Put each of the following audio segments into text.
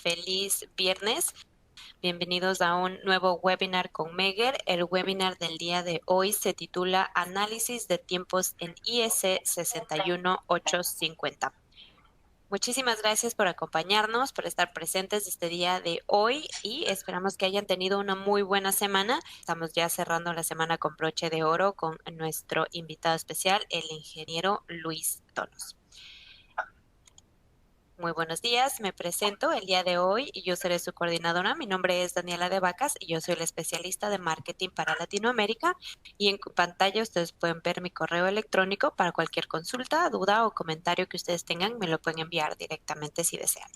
feliz viernes. Bienvenidos a un nuevo webinar con Meger. El webinar del día de hoy se titula Análisis de tiempos en IEC 61850. Muchísimas gracias por acompañarnos, por estar presentes este día de hoy y esperamos que hayan tenido una muy buena semana. Estamos ya cerrando la semana con broche de oro con nuestro invitado especial, el ingeniero Luis Donos. Muy buenos días, me presento el día de hoy y yo seré su coordinadora. Mi nombre es Daniela de Vacas y yo soy la especialista de marketing para Latinoamérica y en pantalla ustedes pueden ver mi correo electrónico para cualquier consulta, duda o comentario que ustedes tengan, me lo pueden enviar directamente si desean.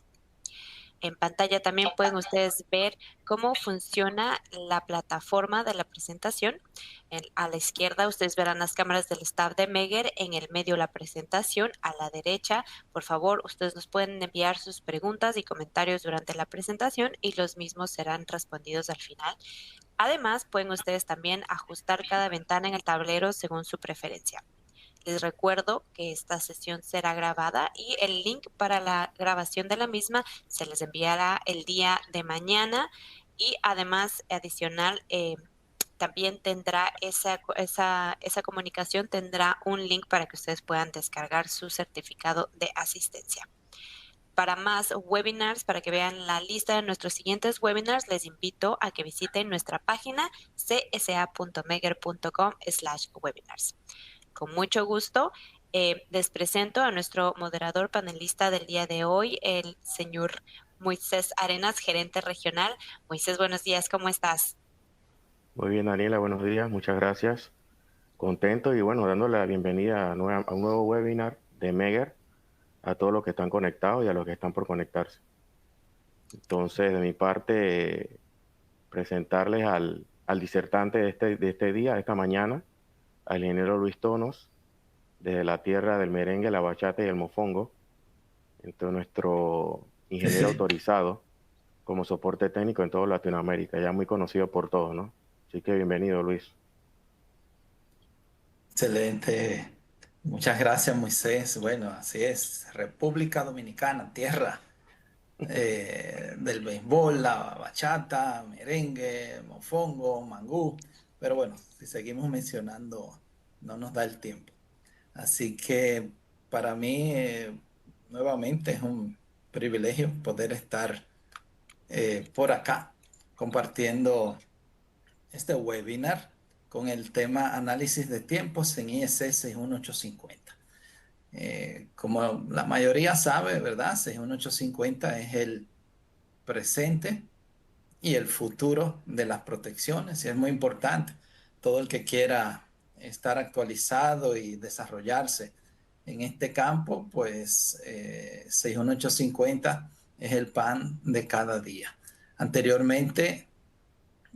En pantalla también pueden ustedes ver cómo funciona la plataforma de la presentación. A la izquierda ustedes verán las cámaras del staff de Meger, en el medio la presentación, a la derecha, por favor, ustedes nos pueden enviar sus preguntas y comentarios durante la presentación y los mismos serán respondidos al final. Además, pueden ustedes también ajustar cada ventana en el tablero según su preferencia. Les recuerdo que esta sesión será grabada y el link para la grabación de la misma se les enviará el día de mañana y además adicional también tendrá esa comunicación, tendrá un link para que ustedes puedan descargar su certificado de asistencia. Para más webinars, para que vean la lista de nuestros siguientes webinars, les invito a que visiten nuestra página csa.meger.com/webinars. Con mucho gusto, les presento a nuestro moderador panelista del día de hoy, el señor Moisés Arenas, gerente regional. Moisés, buenos días, ¿cómo estás? Muy bien, Daniela, buenos días, muchas gracias. Contento y bueno, dándole la bienvenida a un nuevo webinar de Meger a todos los que están conectados y a los que están por conectarse. Entonces, de mi parte, presentarles al disertante de este día, de esta mañana, al ingeniero Luis Donos, desde la tierra del merengue, la bachata y el mofongo, entonces nuestro ingeniero autorizado como soporte técnico en toda Latinoamérica, ya muy conocido por todos, ¿no? Así que bienvenido, Luis. Excelente. Muchas gracias, Moisés. Bueno, así es. República Dominicana, tierra del béisbol, la bachata, merengue, mofongo, mangú. Pero bueno, si seguimos mencionando, no nos da el tiempo. Así que para mí, nuevamente, es un privilegio poder estar por acá compartiendo este webinar con el tema análisis de tiempos en IEC 61850. Como la mayoría sabe, ¿verdad? 61850 es el presente y el futuro de las protecciones y es muy importante. Todo el que quiera estar actualizado y desarrollarse en este campo, pues 61850 es el pan de cada día. Anteriormente,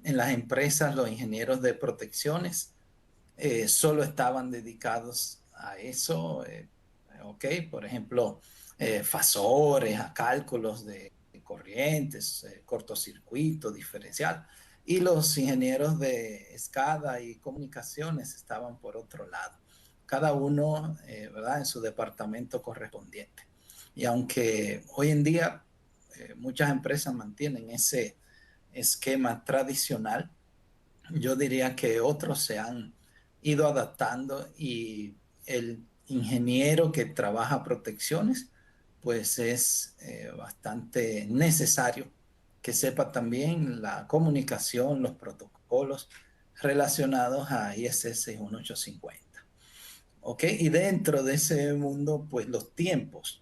en las empresas, los ingenieros de protecciones solo estaban dedicados a eso, ok, por ejemplo, fasores, a cálculos de corrientes, cortocircuito, diferencial, y los ingenieros de SCADA y comunicaciones estaban por otro lado, cada uno, ¿verdad?, en su departamento correspondiente. Y aunque hoy en día muchas empresas mantienen ese esquema tradicional, yo diría que otros se han ido adaptando y el ingeniero que trabaja protecciones, pues es bastante necesario que sepa también la comunicación, los protocolos relacionados a ISS 1850. ¿Ok? Y dentro de ese mundo, pues los tiempos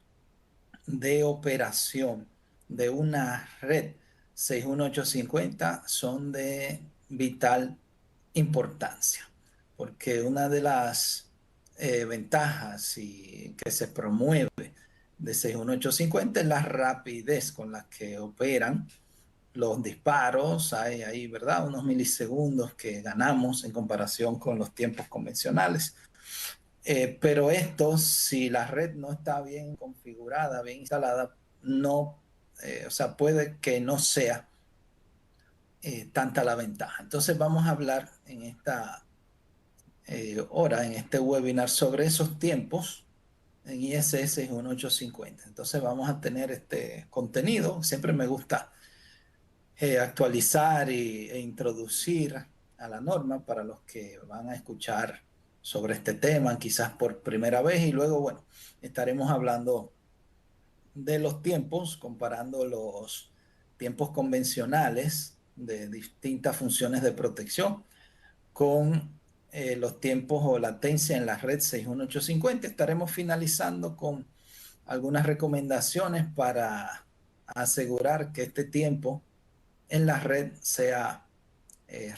de operación de una red 61850 son de vital importancia, porque una de las ventajas que se promueve de 61850 es la rapidez con la que operan los disparos. Hay ahí, ¿verdad?, unos milisegundos que ganamos en comparación con los tiempos convencionales. Pero esto, si la red no está bien configurada, bien instalada, no, o sea, puede que no sea tanta la ventaja. Entonces vamos a hablar en esta hora, en este webinar, sobre esos tiempos en ISS 16850. Entonces vamos a tener este contenido. Siempre me gusta actualizar e introducir a la norma para los que van a escuchar sobre este tema, quizás por primera vez, y luego, bueno, estaremos hablando de los tiempos, comparando los tiempos convencionales de distintas funciones de protección con los tiempos o latencia en la red 61850. Estaremos finalizando con algunas recomendaciones para asegurar que este tiempo en la red sea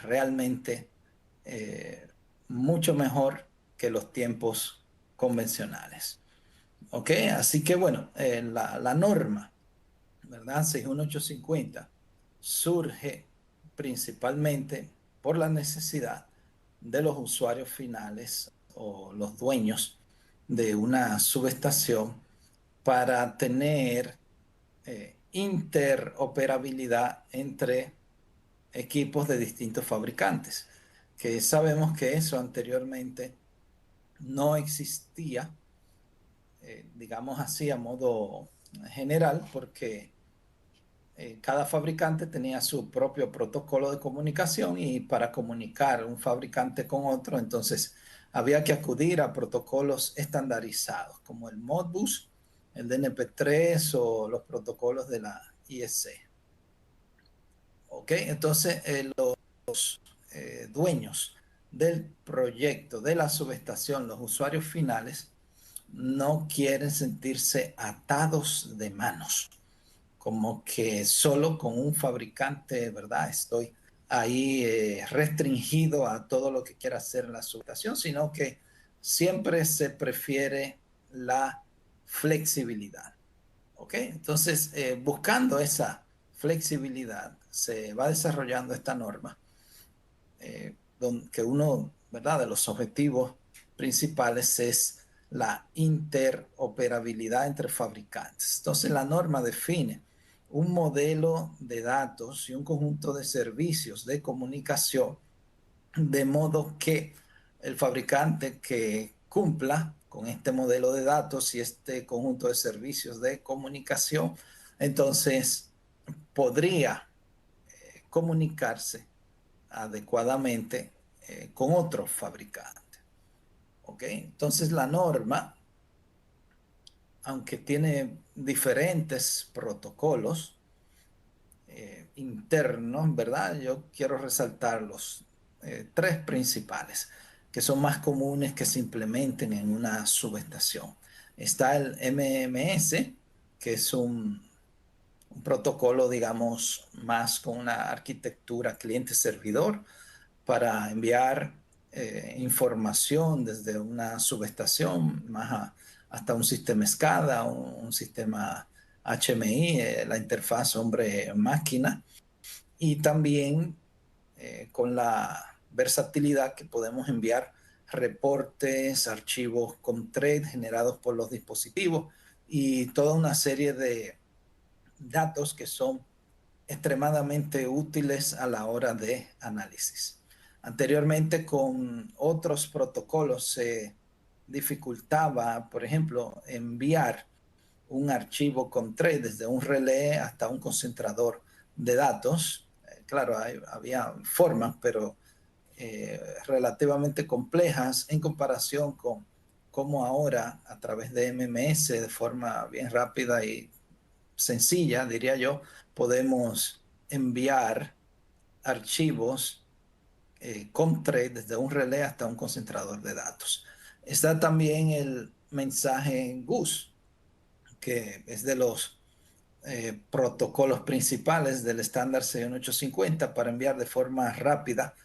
realmente eh, mucho mejor que los tiempos convencionales. ¿Ok? Así que bueno, la norma, ¿verdad? 61850 surge principalmente por la necesidad de los usuarios finales o los dueños de una subestación para tener interoperabilidad entre equipos de distintos fabricantes, que sabemos que eso anteriormente no existía, digamos así, a modo general, porque cada fabricante tenía su propio protocolo de comunicación y para comunicar un fabricante con otro, entonces había que acudir a protocolos estandarizados como el Modbus, el DNP3 o los protocolos de la IEC. ¿Ok? Entonces los dueños del proyecto, de la subestación, los usuarios finales, no quieren sentirse atados de manos como que solo con un fabricante, ¿verdad? Estoy ahí restringido a todo lo que quiera hacer en la subestación, sino que siempre se prefiere la flexibilidad. ¿Ok? Entonces, buscando esa flexibilidad, se va desarrollando esta norma, que uno, ¿verdad? De los objetivos principales es la interoperabilidad entre fabricantes. Entonces, la norma define un modelo de datos y un conjunto de servicios de comunicación, de modo que el fabricante que cumpla con este modelo de datos y este conjunto de servicios de comunicación, entonces podría comunicarse adecuadamente con otro fabricante. ¿Ok? Entonces la norma, aunque tiene diferentes protocolos internos, ¿verdad? Yo quiero resaltar los tres principales, que son más comunes que se implementen en una subestación. Está el MMS, que es un protocolo, digamos, más con una arquitectura cliente-servidor para enviar información desde una subestación hasta un sistema SCADA, un sistema HMI, la interfaz hombre-máquina, y también con la versatilidad que podemos enviar reportes, archivos con thread generados por los dispositivos y toda una serie de datos que son extremadamente útiles a la hora de análisis. Anteriormente con otros protocolos se dificultaba, por ejemplo, enviar un archivo con thread desde un relé hasta un concentrador de datos. Claro, había formas, pero relativamente complejas en comparación con cómo ahora a través de MMS de forma bien rápida y sencilla, diría yo, podemos enviar archivos con thread desde un relé hasta un concentrador de datos. Está también el mensaje GUS, que es de los protocolos principales del estándar 61850 para enviar de forma rápida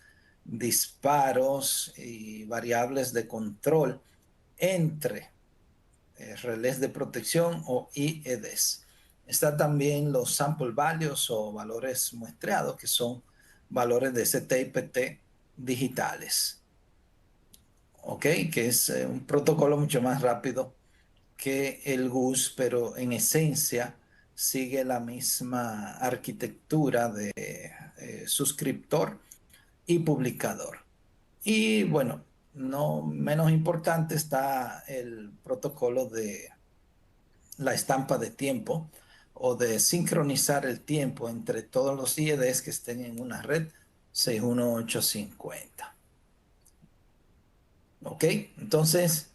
disparos y variables de control entre relés de protección o IEDs. Está también los sample values o valores muestreados, que son valores de STIPT digitales. ¿Ok? Que es un protocolo mucho más rápido que el GUS, pero en esencia sigue la misma arquitectura de suscriptor y publicador. Y bueno, no menos importante está el protocolo de la estampa de tiempo o de sincronizar el tiempo entre todos los IEDs que estén en una red 61850. ¿Ok? Entonces,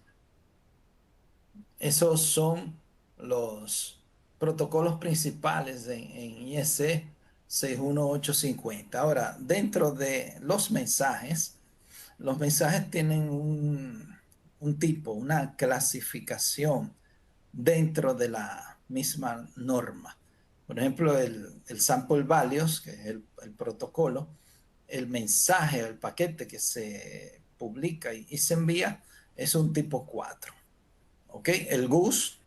esos son los protocolos principales en IEC 61850. Ahora, dentro de los mensajes tienen un tipo, una clasificación dentro de la misma norma. Por ejemplo, el sample values, que es el protocolo, el mensaje, el paquete que se publica y se envía, es un tipo 4. ¿Ok? El GUS,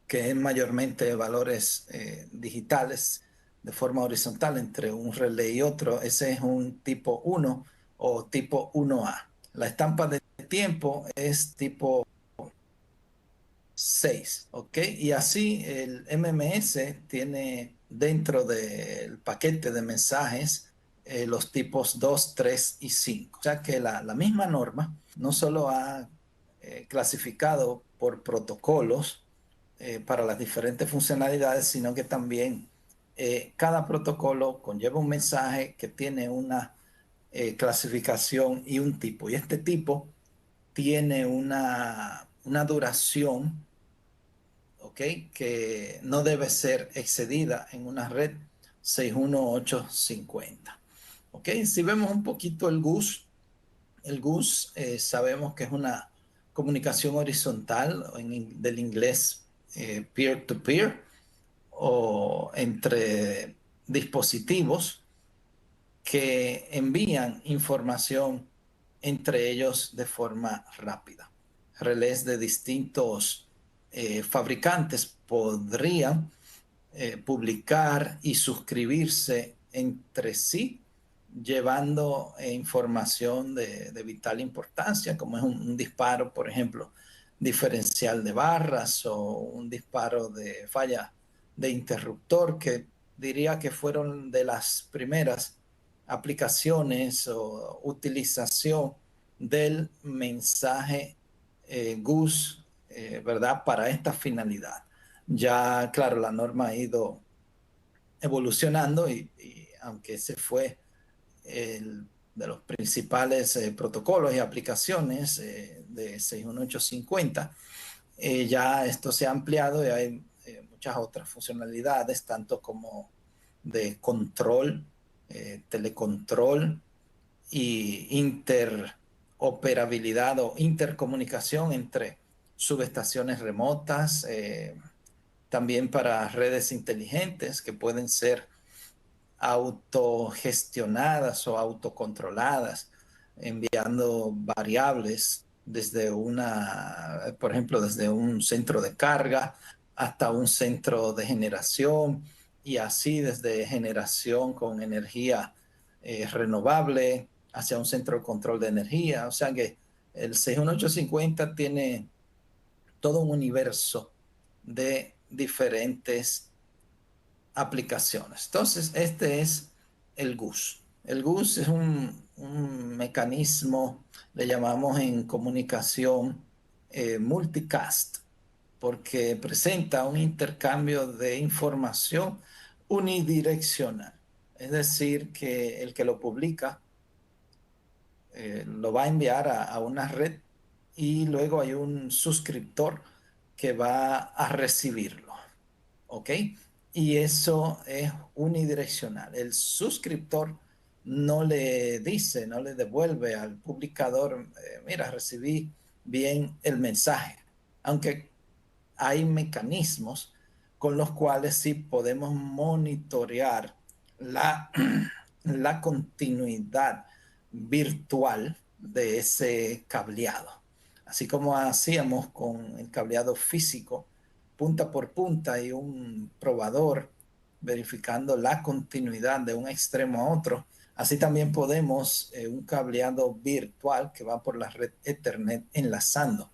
que es mayormente valores digitales de forma horizontal entre un relé y otro, ese es un tipo 1 o tipo 1A. La estampa de tiempo es tipo 6, ¿ok? Y así el MMS tiene dentro del paquete de mensajes los tipos 2, 3 y 5. O sea que la misma norma no solo ha clasificado por protocolos para las diferentes funcionalidades, sino que también cada protocolo conlleva un mensaje que tiene una clasificación y un tipo. Y este tipo tiene una duración, ¿ok? Que no debe ser excedida en una red 61850. ¿Ok? Si vemos un poquito el GUS sabemos que es una comunicación horizontal del inglés peer-to-peer o entre dispositivos que envían información entre ellos de forma rápida. Relés de distintos fabricantes podrían publicar y suscribirse entre sí, llevando información de vital importancia, como es un disparo, por ejemplo, diferencial de barras o un disparo de falla de interruptor, que diría que fueron de las primeras aplicaciones o utilización del mensaje GUS, ¿verdad? Para esta finalidad. Ya, claro, la norma ha ido evolucionando y aunque ese fue de los principales protocolos y aplicaciones de 61850, ya esto se ha ampliado y hay muchas otras funcionalidades, tanto como de control, telecontrol y interoperabilidad o intercomunicación entre subestaciones remotas, también para redes inteligentes que pueden ser autogestionadas o autocontroladas, enviando variables desde por ejemplo, desde un centro de carga hasta un centro de generación y así desde generación con energía renovable hacia un centro de control de energía. O sea que el 61850 tiene todo un universo de diferentes aplicaciones. Entonces, este es el GUS. El GUS es un mecanismo, le llamamos en comunicación multicast, porque presenta un intercambio de información unidireccional. Es decir, que el que lo publica lo va a enviar a una red y luego hay un suscriptor que va a recibirlo. ¿Ok? Y eso es unidireccional. El suscriptor no le dice, no le devuelve al publicador, mira, recibí bien el mensaje. Aunque hay mecanismos con los cuales sí podemos monitorear la, la continuidad virtual de ese cableado. Así como hacíamos con el cableado físico, punta por punta y un probador verificando la continuidad de un extremo a otro. Así también podemos un cableado virtual que va por la red Ethernet enlazando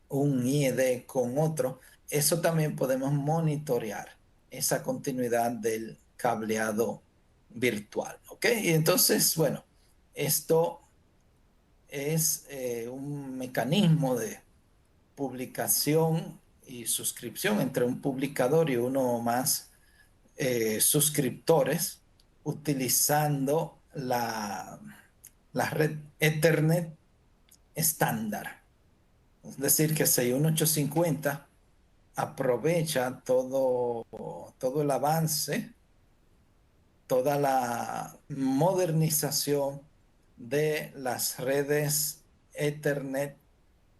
un IED con otro. Eso también podemos monitorear esa continuidad del cableado virtual. ¿Ok? Y entonces, bueno, esto es un mecanismo de publicación y suscripción entre un publicador y uno o más suscriptores utilizando la red Ethernet estándar. Es decir, que 61850 aprovecha todo el avance, toda la modernización de las redes Ethernet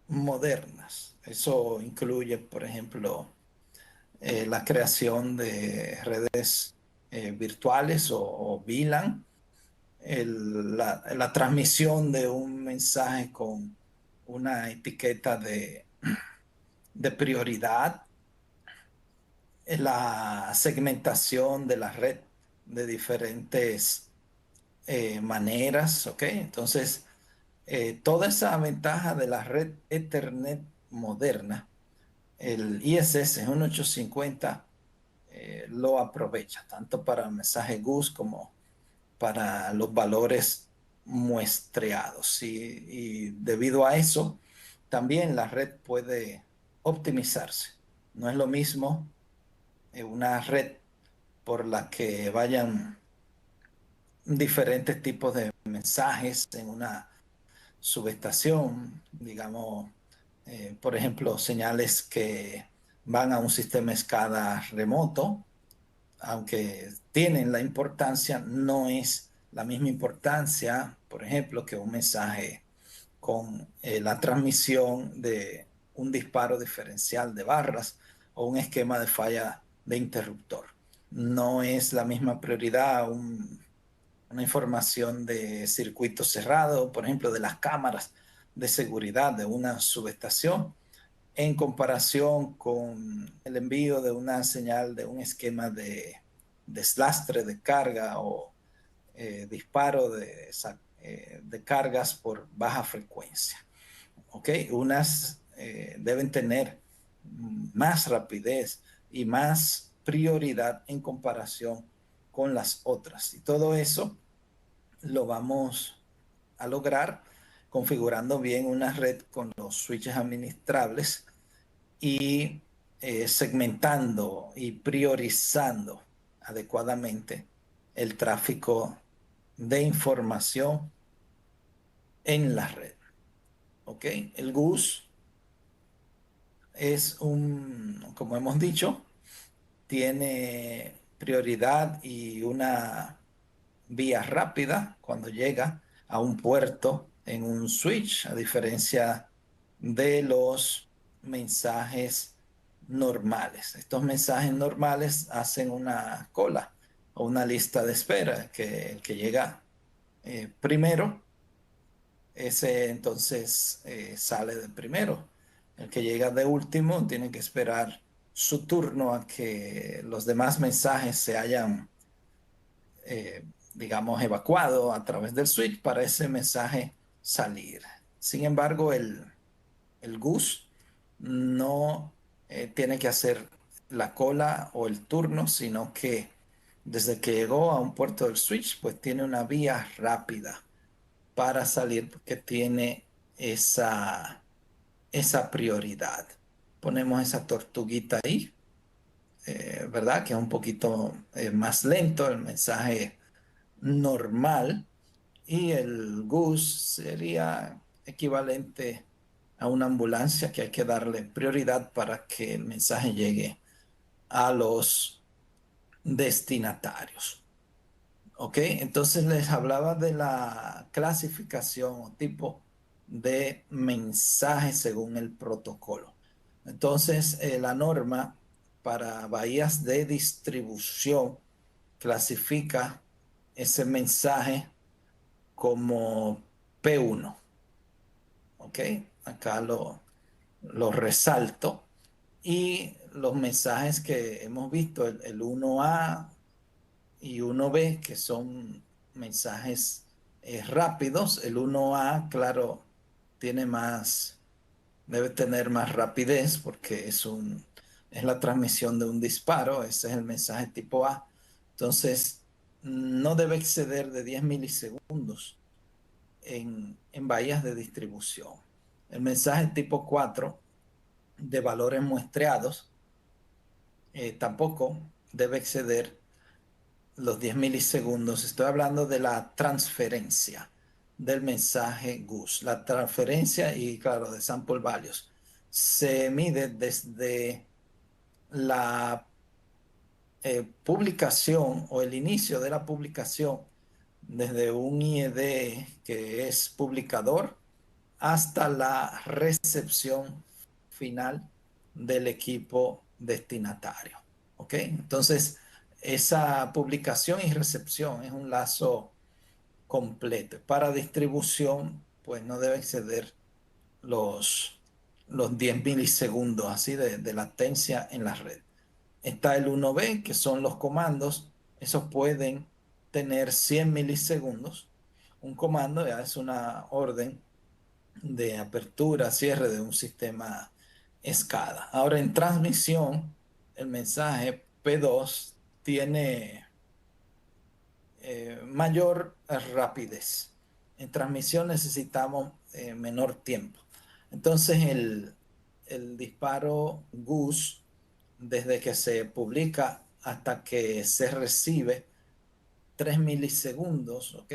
modernas. Eso incluye, por ejemplo, la creación de redes virtuales o VLAN, la transmisión de un mensaje con una etiqueta de prioridad, la segmentación de la red de diferentes maneras, ¿ok? Entonces, toda esa ventaja de la red Ethernet moderna, el ISS 1850 lo aprovecha, tanto para mensaje GUS como para los valores muestreados. Y debido a eso, también la red puede optimizarse. No es lo mismo una red por la que vayan diferentes tipos de mensajes en una subestación, digamos, por ejemplo, señales que van a un sistema escala remoto, aunque tienen la importancia, no es la misma importancia, por ejemplo, que un mensaje con la transmisión de un disparo diferencial de barras o un esquema de falla de interruptor. No es la misma prioridad una información de circuito cerrado, por ejemplo, de las cámaras de seguridad de una subestación, en comparación con el envío de una señal de un esquema de deslastre de carga o disparo de cargas por baja frecuencia. ¿Ok? Unas deben tener más rapidez y más prioridad en comparación con las otras. Y todo eso lo vamos a lograr configurando bien una red con los switches administrables y segmentando y priorizando adecuadamente el tráfico de información en la red. ¿Ok? El GUS es como hemos dicho, tiene prioridad y una vía rápida cuando llega a un puerto en un switch, a diferencia de los mensajes normales. Estos mensajes normales hacen una cola o una lista de espera, que el que llega primero, ese entonces sale de primero. El que llega de último tiene que esperar su turno a que los demás mensajes se hayan digamos, evacuado a través del switch para ese mensaje salir. Sin embargo, el GUS no tiene que hacer la cola o el turno, sino que desde que llegó a un puerto del switch, pues tiene una vía rápida para salir porque tiene esa prioridad. Ponemos esa tortuguita ahí, ¿verdad? Que es un poquito más lento el mensaje normal, y el GUS sería equivalente a una ambulancia que hay que darle prioridad para que el mensaje llegue a los destinatarios. ¿Ok? Entonces les hablaba de la clasificación o tipo de mensaje según el protocolo. Entonces, la norma para bahías de distribución clasifica ese mensaje como P1. ¿Ok? Acá lo resalto. Y los mensajes que hemos visto, el 1A y 1B, que son mensajes rápidos. El 1A, claro, debe tener más rapidez porque es la transmisión de un disparo. Ese es el mensaje tipo A. Entonces, no debe exceder de 10 milisegundos en bahías de distribución. El mensaje tipo 4 de valores muestreados tampoco debe exceder los 10 milisegundos. Estoy hablando de la transferencia del mensaje GUS. La transferencia y, claro, de sample values se mide desde la publicación o el inicio de la publicación, desde un IED que es publicador hasta la recepción final del equipo destinatario. ¿Ok? Entonces, esa publicación y recepción es un lazo completo. Para distribución, pues no debe exceder los 10 milisegundos así de latencia en la red. Está el 1B, que son los comandos. Esos pueden tener 100 milisegundos. Un comando ya es una orden de apertura, cierre de un sistema SCADA. Ahora, en transmisión, el mensaje P2 tiene mayor rapidez. En transmisión necesitamos menor tiempo. Entonces, el disparo GUS, desde que se publica hasta que se recibe, 3 milisegundos, ¿ok?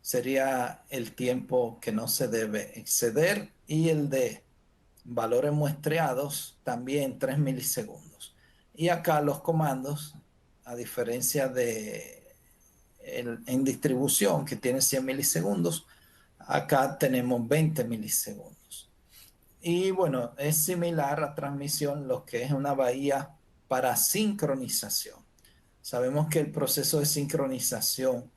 Sería el tiempo que no se debe exceder, y el de valores muestreados también 3 milisegundos. Y acá los comandos, a diferencia de en distribución, que tiene 100 milisegundos, acá tenemos 20 milisegundos. Y bueno, es similar a transmisión lo que es una bahía para sincronización. Sabemos que el proceso de sincronización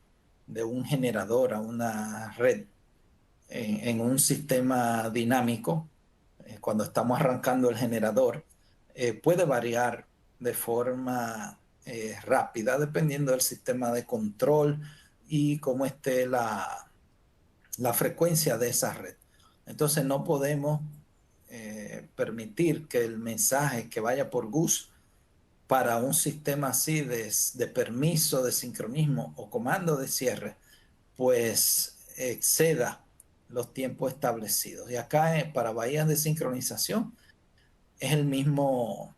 de un generador a una red en un sistema dinámico, cuando estamos arrancando el generador, puede variar de forma rápida dependiendo del sistema de control y cómo esté la frecuencia de esa red. Entonces no podemos permitir que el mensaje que vaya por GUS para un sistema así de permiso, de sincronismo o comando de cierre, pues exceda los tiempos establecidos. Y acá para bahías de sincronización es el mismo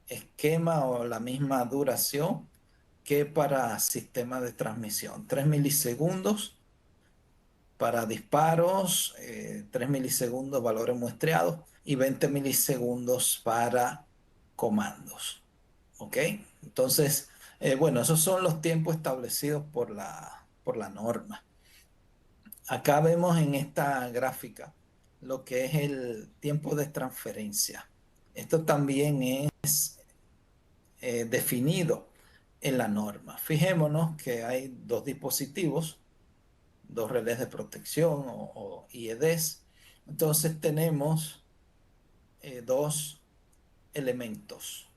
esquema o la misma duración que para sistemas de transmisión. 3 milisegundos para disparos, 3 milisegundos valores muestreados y 20 milisegundos para comandos. ¿Ok? Entonces, bueno, esos son los tiempos establecidos por la norma. Acá vemos en esta gráfica lo que es el tiempo de transferencia. Esto también es definido en la norma. Fijémonos que hay dos dispositivos, dos relés de protección o IEDs. Entonces tenemos dos elementos.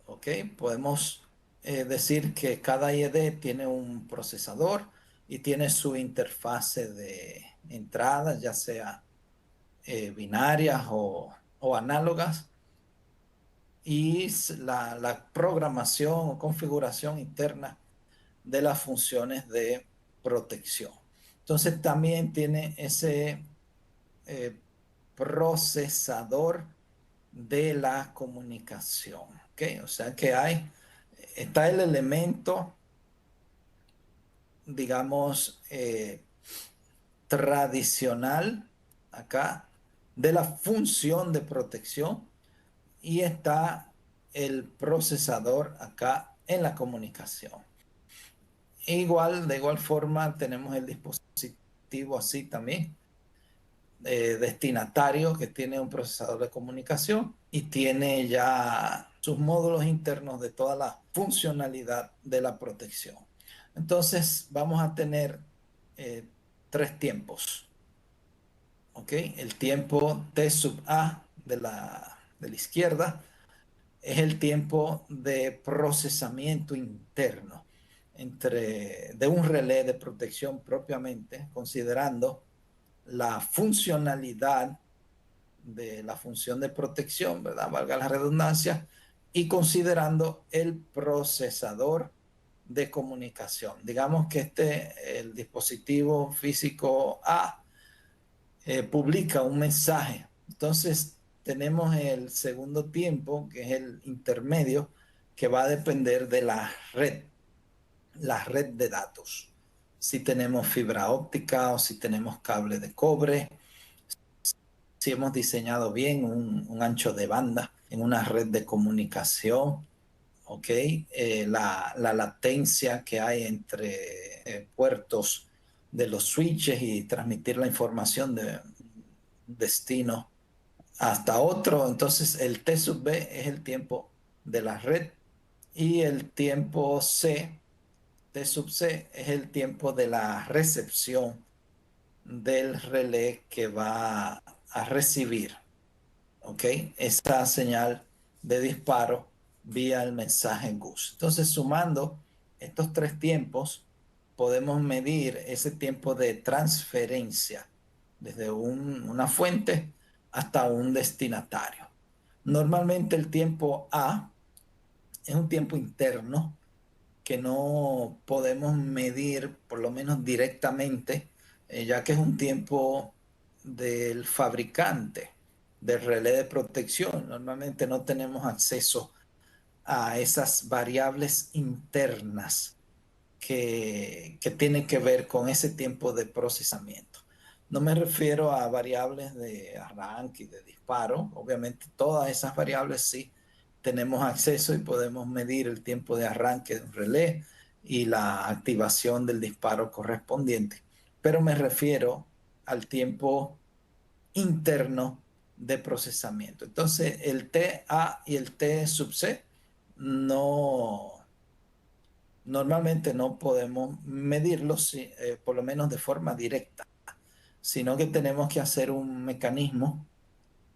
¿Ok? Podemos decir que cada IED tiene un procesador y tiene su interfase de entrada, ya sea binarias o análogas, y la programación o configuración interna de las funciones de protección. Entonces también tiene ese procesador de la comunicación. ¿Okay? O sea que está el elemento, digamos, tradicional acá de la función de protección, y está el procesador acá en la comunicación. De igual forma tenemos el dispositivo así también, destinatario, que tiene un procesador de comunicación y tiene ya sus módulos internos de toda la funcionalidad de la protección. Entonces vamos a tener tres tiempos. ¿Ok? El tiempo T sub A de la izquierda es el tiempo de procesamiento interno de un relé de protección propiamente, considerando la funcionalidad de la función de protección, ¿verdad? Valga la redundancia, y considerando el procesador de comunicación. Digamos que el dispositivo físico A publica un mensaje. Entonces tenemos el segundo tiempo, que es el intermedio, que va a depender de la red de datos. Si tenemos fibra óptica o si tenemos cable de cobre, si hemos diseñado bien un ancho de banda en una red de comunicación, ¿ok? La latencia que hay entre puertos de los switches y transmitir la información de un destino hasta otro. Entonces el T sub B es el tiempo de la red y el tiempo C, T sub C, es el tiempo de la recepción del relé que va a recibir, ¿ok? Esta señal de disparo vía el mensaje GUS. Entonces, sumando estos tres tiempos, podemos medir ese tiempo de transferencia desde una fuente hasta un destinatario. Normalmente el tiempo A es un tiempo interno que no podemos medir, por lo menos directamente, ya que es un tiempo del fabricante del relé de protección. Normalmente no tenemos acceso a esas variables internas que tienen que ver con ese tiempo de procesamiento. No me refiero a variables de arranque y de disparo. Obviamente todas esas variables sí tenemos acceso y podemos medir el tiempo de arranque de un relé y la activación del disparo correspondiente. Pero me refiero al tiempo interno de procesamiento. Entonces, el TA y el T sub C normalmente no podemos medirlos, por lo menos de forma directa, sino que tenemos que hacer un mecanismo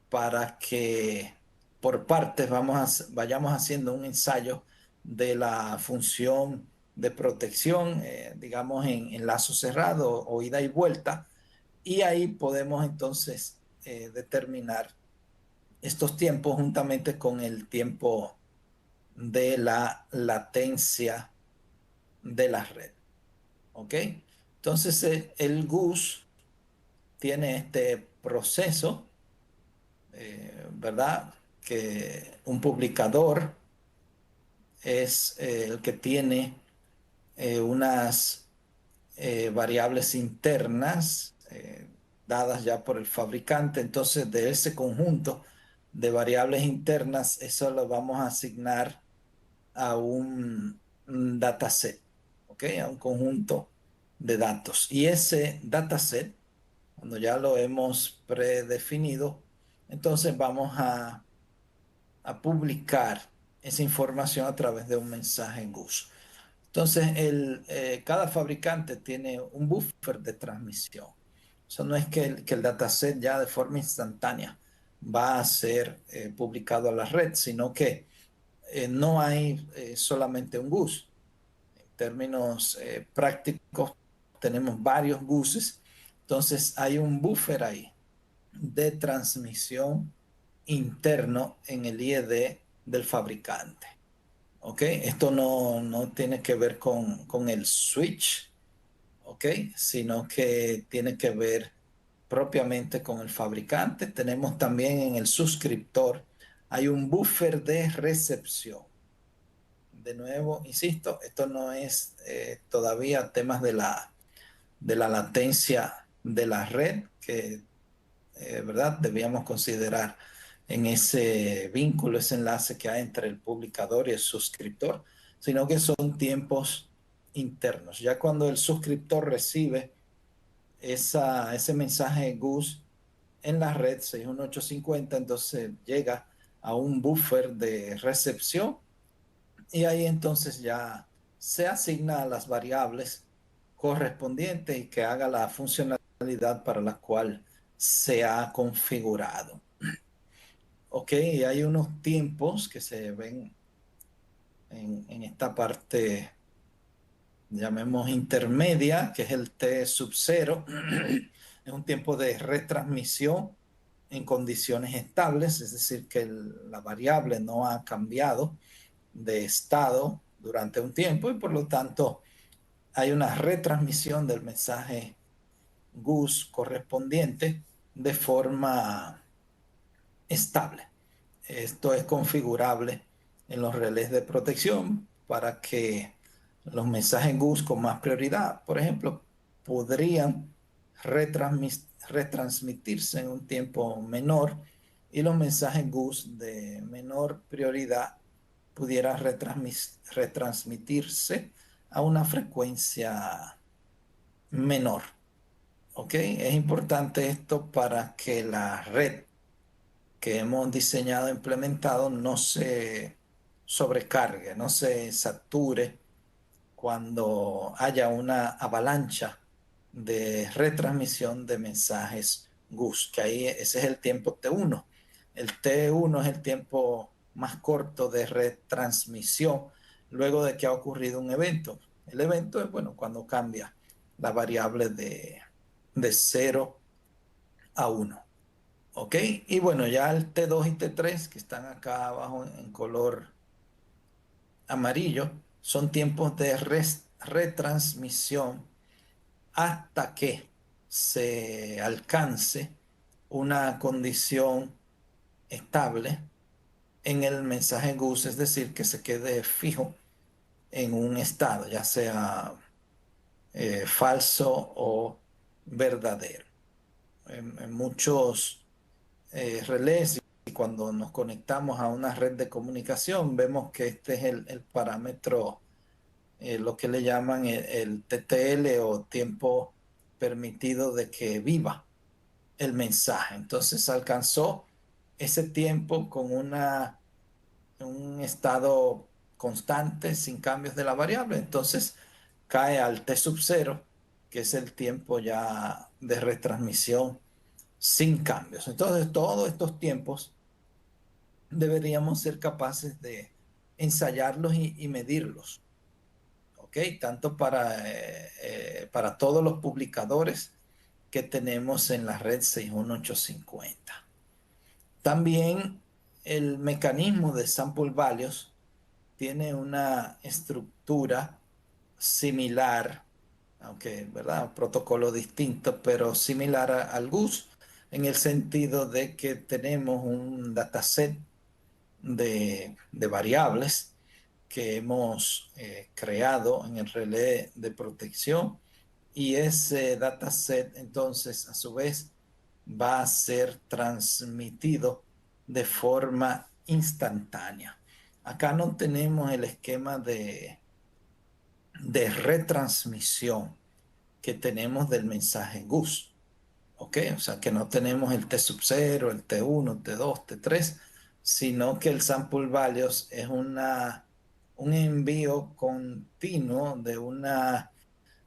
para que por partes vayamos haciendo un ensayo de la función de protección, digamos en lazo cerrado o ida y vuelta, y ahí podemos entonces determinar estos tiempos juntamente con el tiempo de la latencia de la red. ¿Ok? Entonces el GUS tiene este proceso, ¿verdad? Que un publicador es el que tiene unas variables internas dadas ya por el fabricante. Entonces de ese conjunto de variables internas, eso lo vamos a asignar a un dataset, ¿ok? A un conjunto de datos. Y ese dataset, cuando ya lo hemos predefinido, entonces vamos a publicar esa información a través de un mensaje GUS. Entonces, cada fabricante tiene un buffer de transmisión. Eso no es que el dataset ya de forma instantánea va a ser publicado a la red, sino que no hay solamente un GUS. En términos prácticos, tenemos varios GUSes. Entonces, hay un buffer ahí de transmisión interno en el IED del fabricante. ¿Ok? Esto no tiene que ver con el switch, ¿ok? Sino que tiene que ver propiamente con el fabricante. Tenemos también en el suscriptor, hay un buffer de recepción. De nuevo, insisto, esto no es todavía temas de la latencia de la red que, ¿verdad? Debíamos considerar en ese vínculo, ese enlace que hay entre el publicador y el suscriptor, sino que son tiempos internos. Ya cuando el suscriptor recibe ese mensaje GUS en la red 61850, entonces llega a un buffer de recepción y ahí entonces ya se asigna a las variables correspondientes y que haga la funcionalidad para la cual se ha configurado. Ok, y hay unos tiempos que se ven en esta parte, llamemos intermedia, que es el T sub 0. Es un tiempo de retransmisión en condiciones estables, es decir, que la variable no ha cambiado de estado durante un tiempo y por lo tanto hay una retransmisión del mensaje GUS correspondiente de forma estable. Esto es configurable en los relés de protección para que los mensajes GUS con más prioridad, por ejemplo, podrían retransmitirse en un tiempo menor y los mensajes GUS de menor prioridad pudieran retransmitirse a una frecuencia menor. ¿Ok? Es importante esto para que la red que hemos diseñado e implementado no se sobrecargue, no se sature cuando haya una avalancha de retransmisión de mensajes GUS, que ahí ese es el tiempo T1. El T1 es el tiempo más corto de retransmisión luego de que ha ocurrido un evento. El evento es, bueno, cuando cambia la variable de 0 a 1. ¿Ok? Y bueno, ya el T2 y T3, que están acá abajo en color amarillo, son tiempos de retransmisión hasta que se alcance una condición estable en el mensaje GUS, es decir, que se quede fijo en un estado, ya sea falso o verdadero. En muchos relés y cuando nos conectamos a una red de comunicación vemos que este es el parámetro, lo que le llaman el TTL o tiempo permitido de que viva el mensaje. Entonces alcanzó ese tiempo con un estado constante sin cambios de la variable. Entonces cae al T sub 0, que es el tiempo ya de retransmisión sin cambios. Entonces, todos estos tiempos deberíamos ser capaces de ensayarlos y medirlos, ¿ok? Tanto para todos los publicadores que tenemos en la red 61850. También el mecanismo de sample values tiene una estructura similar, aunque, ¿verdad? Un protocolo distinto, pero similar al GUS, en el sentido de que tenemos un dataset de variables que hemos creado en el relé de protección y ese dataset entonces a su vez va a ser transmitido de forma instantánea. Acá no tenemos el esquema de retransmisión que tenemos del mensaje GUS. ¿Ok? O sea que no tenemos el T sub 0, el T1, T2, T3, sino que el sample values es un envío continuo de una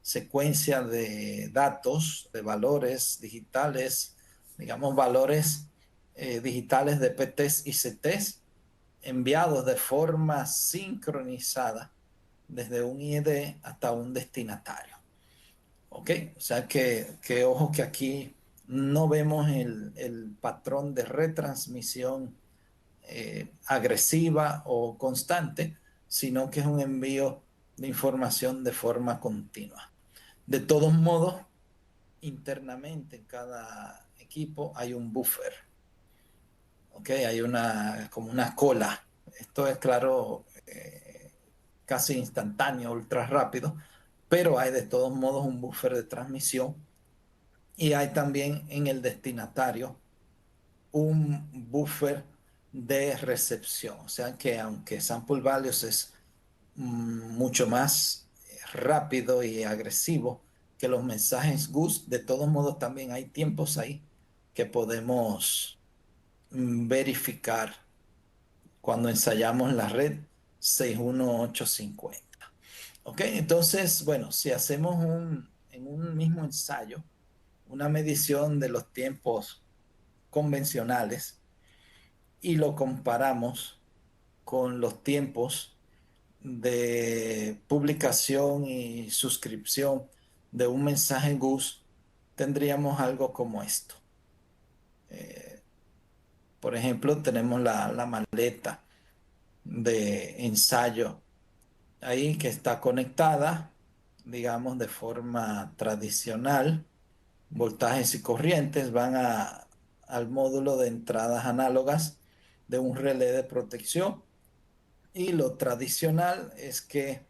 secuencia de datos, de valores digitales, digamos valores digitales de PTs y CTs, enviados de forma sincronizada desde un IED hasta un destinatario. ¿Ok? O sea que ojo que aquí no vemos el patrón de retransmisión agresiva o constante, sino que es un envío de información de forma continua. De todos modos, internamente en cada equipo hay un buffer. ¿Ok? Hay como una cola. Esto es claro, casi instantáneo, ultra rápido, pero hay de todos modos un buffer de transmisión y hay también en el destinatario un buffer de recepción. O sea que aunque sample values es mucho más rápido y agresivo que los mensajes GUS, de todos modos también hay tiempos ahí que podemos verificar cuando ensayamos la red 61850. ¿Ok? Entonces, bueno, si hacemos en un mismo ensayo una medición de los tiempos convencionales y lo comparamos con los tiempos de publicación y suscripción de un mensaje GUS, tendríamos algo como esto. Por ejemplo, tenemos la maleta de ensayo ahí que está conectada, digamos, de forma tradicional. Voltajes y corrientes van al módulo de entradas análogas de un relé de protección. Y lo tradicional es que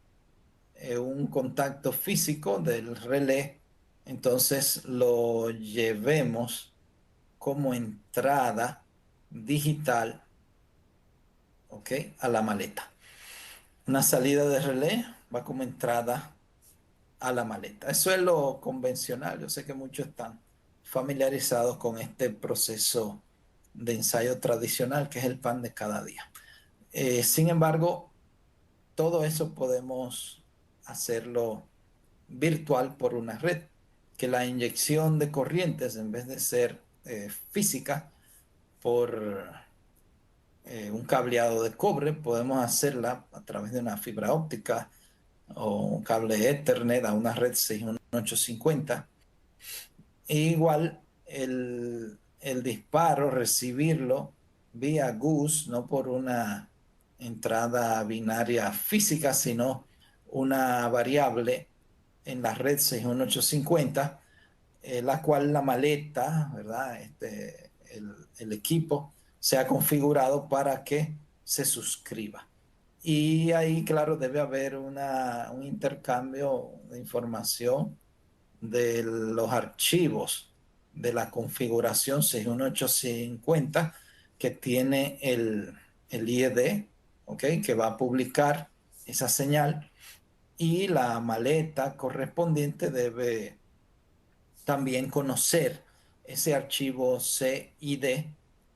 un contacto físico del relé, entonces lo llevemos como entrada digital, ¿ok? A la maleta. Una salida de relé va como entrada a la maleta. Eso es lo convencional. Yo sé que muchos están familiarizados con este proceso de ensayo tradicional, que es el pan de cada día. Sin embargo, todo eso podemos hacerlo virtual por una red, que la inyección de corrientes, en vez de ser física por un cableado de cobre, podemos hacerla a través de una fibra óptica o un cable Ethernet a una red 61850. E igual el disparo, recibirlo vía GUS, no por una entrada binaria física, sino una variable en la red 61850, la cual la maleta, ¿verdad? El equipo se ha configurado para que se suscriba. Y ahí, claro, debe haber un intercambio de información de los archivos de la configuración 61850 que tiene el IED, ¿ok? Que va a publicar esa señal, y la maleta correspondiente debe también conocer ese archivo CID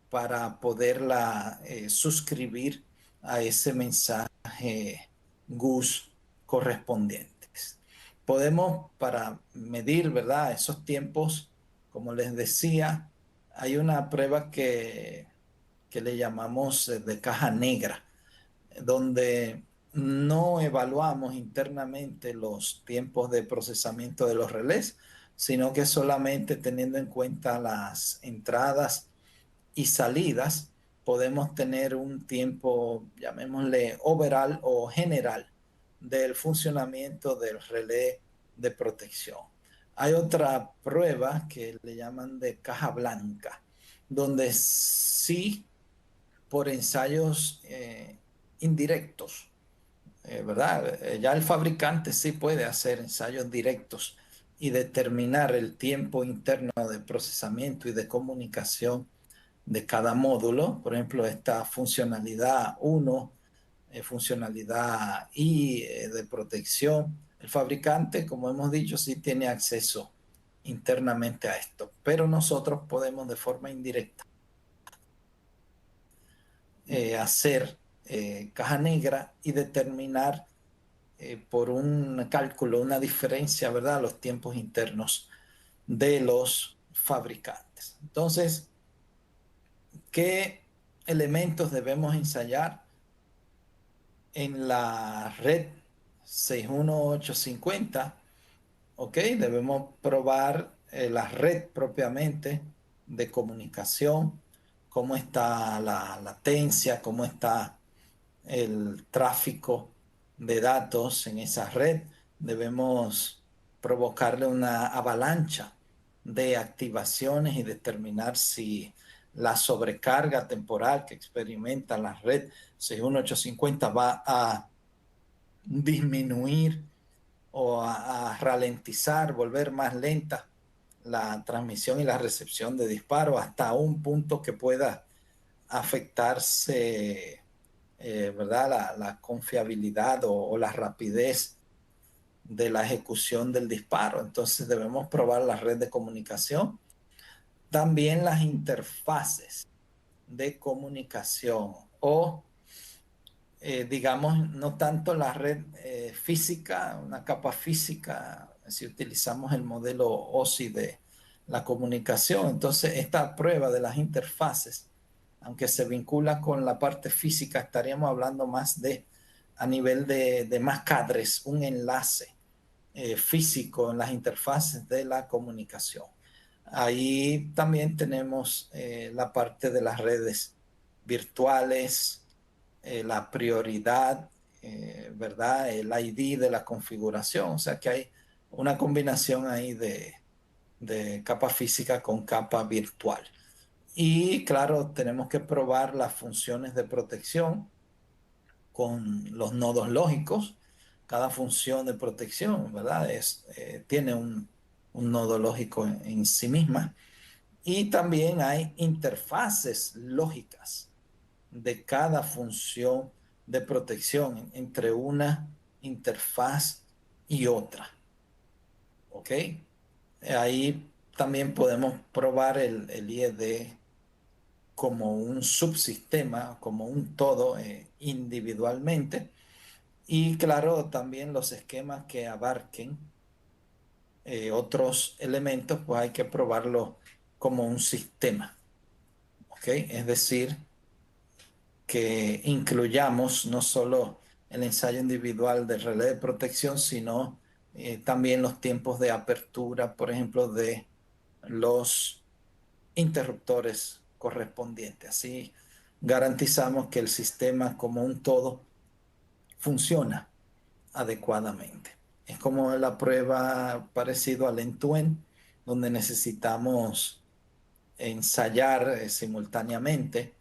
para poderla suscribir a ese mensaje GUS correspondientes. Podemos, para medir, ¿verdad?, esos tiempos, como les decía, hay una prueba que le llamamos de caja negra, donde no evaluamos internamente los tiempos de procesamiento de los relés, sino que solamente teniendo en cuenta las entradas y salidas, podemos tener un tiempo, llamémosle overall o general, del funcionamiento del relé de protección. Hay otra prueba que le llaman de caja blanca, donde sí, por ensayos indirectos, ¿verdad? Ya el fabricante sí puede hacer ensayos directos y determinar el tiempo interno de procesamiento y de comunicación de cada módulo. Por ejemplo, esta funcionalidad 1, funcionalidad I de protección. El fabricante, como hemos dicho, sí tiene acceso internamente a esto, pero nosotros podemos de forma indirecta hacer caja negra y determinar por un cálculo, una diferencia, ¿verdad?, los tiempos internos de los fabricantes. Entonces, ¿qué elementos debemos ensayar en la red 61850? Ok, debemos probar la red propiamente de comunicación, cómo está la latencia, cómo está el tráfico de datos en esa red. Debemos provocarle una avalancha de activaciones y determinar si la sobrecarga temporal que experimenta la red 61850 va a disminuir o a ralentizar, volver más lenta la transmisión y la recepción de disparos hasta un punto que pueda afectarse, ¿verdad?, la confiabilidad o la rapidez de la ejecución del disparo. Entonces debemos probar la red de comunicación, también las interfaces de comunicación o digamos, no tanto la red física, una capa física, si utilizamos el modelo OSI de la comunicación. Entonces, esta prueba de las interfaces, aunque se vincula con la parte física, estaríamos hablando más a nivel de más cadres, un enlace físico en las interfaces de la comunicación. Ahí también tenemos la parte de las redes virtuales, la prioridad ¿verdad? El ID de la configuración. O sea que hay una combinación ahí de capa física con capa virtual. Y claro, tenemos que probar las funciones de protección con los nodos lógicos. Cada función de protección, ¿verdad? Tiene un nodo lógico en sí misma. Y también hay interfaces lógicas de cada función de protección entre una interfaz y otra. ¿Ok? Ahí también podemos probar el IED como un subsistema, como un todo individualmente. Y claro, también los esquemas que abarquen otros elementos, pues hay que probarlo como un sistema. ¿Ok? Es decir, que incluyamos no solo el ensayo individual del relé de protección, sino también los tiempos de apertura, por ejemplo, de los interruptores correspondientes. Así garantizamos que el sistema como un todo funciona adecuadamente. Es como la prueba parecido al end-to-end, donde necesitamos ensayar simultáneamente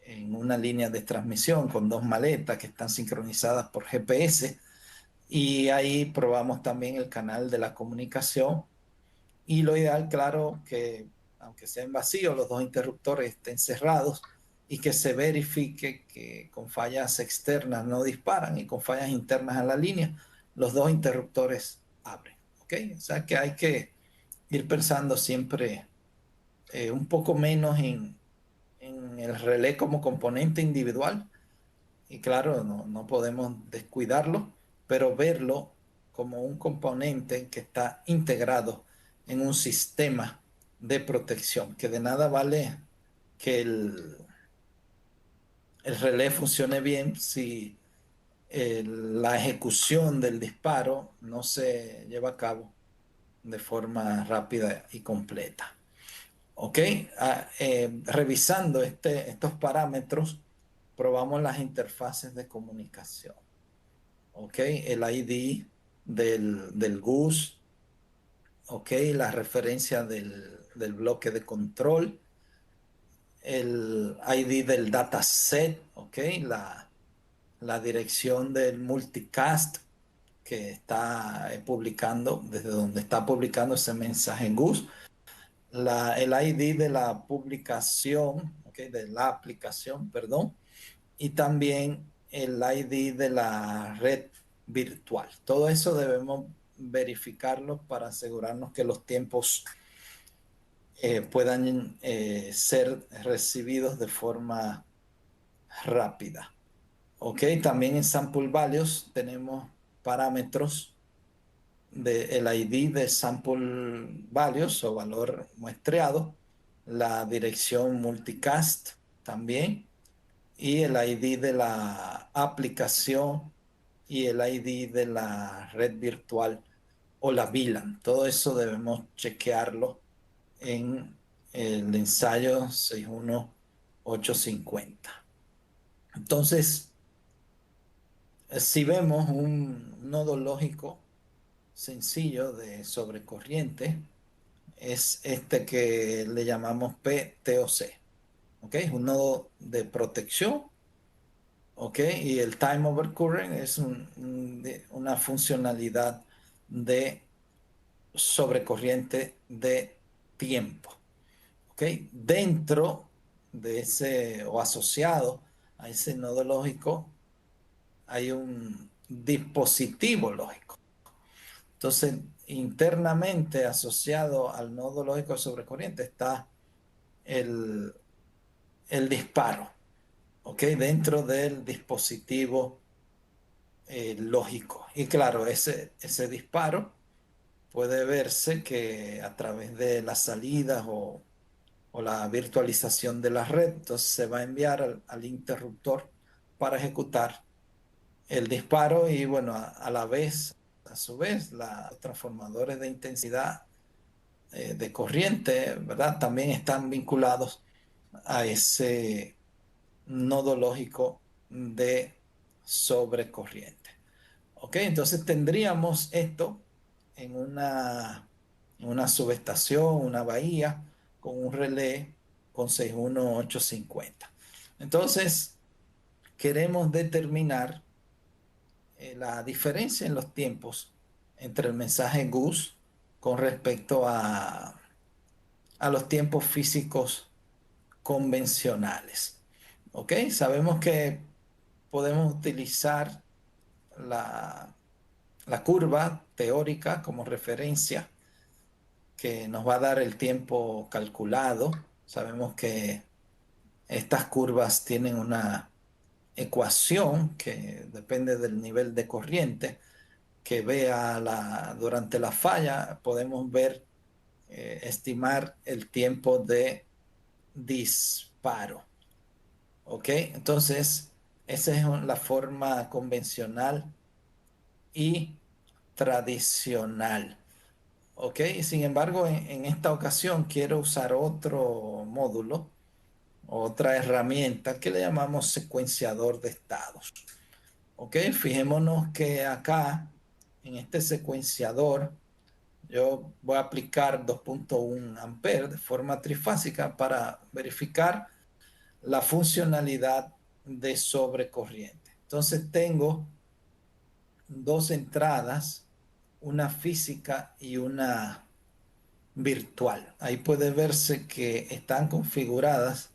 en una línea de transmisión con dos maletas que están sincronizadas por GPS, y ahí probamos también el canal de la comunicación. Y lo ideal, claro, que aunque sean vacíos, los dos interruptores estén cerrados y que se verifique que con fallas externas no disparan y con fallas internas a la línea, los dos interruptores abren. ¿Ok? O sea que hay que ir pensando siempre un poco menos en el relé como componente individual. Y claro, no podemos descuidarlo, pero verlo como un componente que está integrado en un sistema de protección, que de nada vale que el relé funcione bien si la ejecución del disparo no se lleva a cabo de forma rápida y completa. ¿Ok? Revisando estos parámetros, probamos las interfaces de comunicación. ¿Ok? El ID del GUS, ¿ok? La referencia del bloque de control, el ID del dataset, ¿ok? La dirección del multicast que está publicando, desde donde está publicando ese mensaje en GUS, el ID de la publicación, ¿ok? De la aplicación, perdón, y también el ID de la red virtual. Todo eso debemos verificarlo para asegurarnos que los tiempos puedan ser recibidos de forma rápida. Ok, también en Sample Values tenemos parámetros del ID de Sample Values o valor muestreado, la dirección multicast también, y el ID de la aplicación y el ID de la red virtual o la VLAN. Todo eso debemos chequearlo en el ensayo 61850. Entonces, si vemos un nodo lógico sencillo de sobrecorriente, es este que le llamamos PTOC. ¿Ok? Es un nodo de protección. ¿Ok? Y el time over current es una funcionalidad de sobrecorriente de tiempo. ¿Ok? Dentro de ese o asociado a ese nodo lógico hay un dispositivo lógico. Entonces, internamente asociado al nodo lógico de sobrecorriente está el disparo. ¿Ok? Dentro del dispositivo lógico. Y claro, ese disparo puede verse que a través de las salidas o la virtualización de la red, entonces se va a enviar al interruptor para ejecutar el disparo y bueno, a la vez, a su vez, los transformadores de intensidad de corriente, ¿verdad? También están vinculados a ese nodo lógico de sobre corriente. ¿Ok? Entonces tendríamos esto en una subestación, una bahía, con un relé con 61850. Entonces, queremos determinar la diferencia en los tiempos entre el mensaje GUS con respecto a los tiempos físicos convencionales. ¿Ok? Sabemos que podemos utilizar la curva teórica como referencia que nos va a dar el tiempo calculado. Sabemos que estas curvas tienen una ecuación que depende del nivel de corriente que vea durante la falla. Podemos ver, estimar el tiempo de disparo. ¿Ok? Entonces, esa es la forma convencional y tradicional. ¿Ok? Sin embargo, en esta ocasión quiero usar otro módulo, otra herramienta que le llamamos secuenciador de estados. ¿Ok? Fijémonos que acá, en este secuenciador, yo voy a aplicar 2.1 amperes de forma trifásica para verificar la funcionalidad de sobrecorriente. Entonces tengo dos entradas, una física y una virtual. Ahí puede verse que están configuradas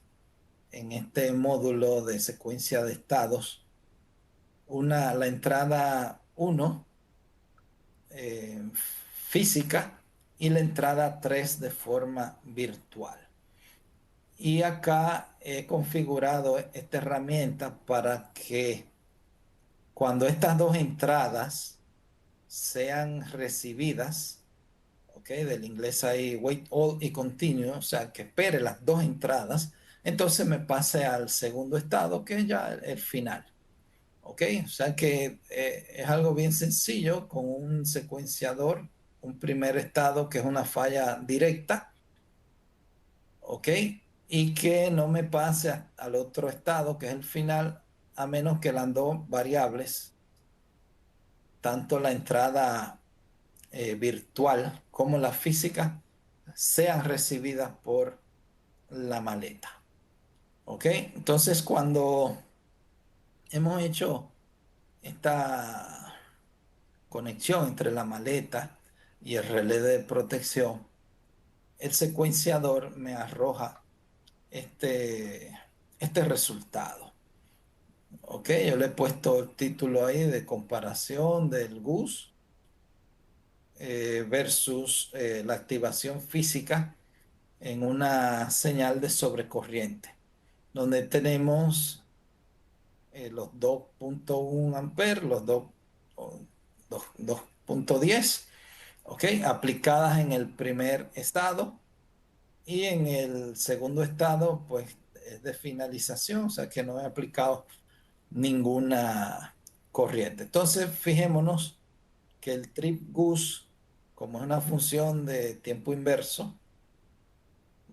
en este módulo de secuencia de estados. La entrada 1 física y la entrada 3 de forma virtual. Y acá he configurado esta herramienta para que cuando estas dos entradas sean recibidas, ¿ok? Del inglés ahí, wait all y continue, o sea, que espere las dos entradas, entonces me pase al segundo estado, que es ya el final, ¿ok? O sea que es algo bien sencillo con un secuenciador, un primer estado que es una falla directa, ¿ok? Y que no me pase al otro estado, que es el final, a menos que las dos variables, tanto la entrada virtual como la física, sean recibidas por la maleta. ¿Ok? Entonces, cuando hemos hecho esta conexión entre la maleta y el relé de protección, el secuenciador me arroja este resultado. ¿Ok? Yo le he puesto el título ahí de comparación del GUS versus la activación física en una señal de sobrecorriente, donde tenemos los 2.1 amperes, los 2.10, ¿ok? Aplicadas en el primer estado, y en el segundo estado, pues es de finalización, o sea que no he aplicado ninguna corriente. Entonces, fijémonos que el trip GUS, como es una función de tiempo inverso,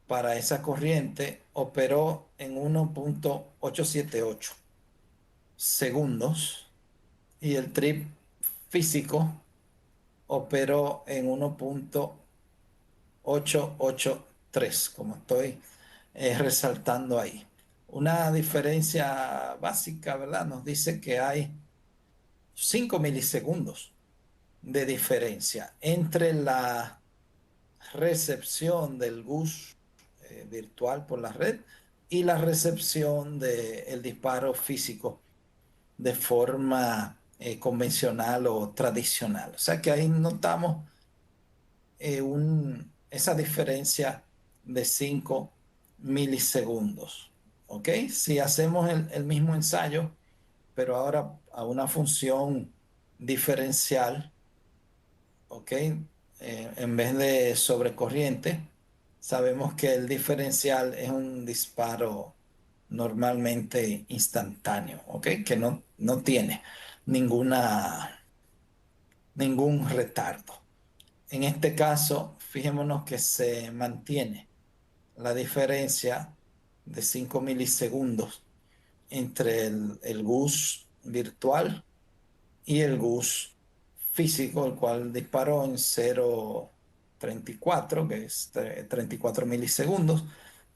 para esa corriente operó en 1.878 segundos y el trip físico operó en 1.883, como estoy resaltando ahí. Una diferencia básica, ¿verdad? Nos dice que hay 5 milisegundos de diferencia entre la recepción del GUS virtual por la red y la recepción del disparo físico de forma convencional o tradicional. O sea que ahí notamos esa diferencia de 5 milisegundos. ¿Ok? Si hacemos el mismo ensayo, pero ahora a una función diferencial, ¿ok? En vez de sobrecorriente, sabemos que el diferencial es un disparo normalmente instantáneo, ¿ok? Que no tiene ningún retardo. En este caso, fijémonos que se mantiene la diferencia de 5 milisegundos entre el GUS virtual, y el GUS físico, el cual disparó en 0,34, que es 34 milisegundos,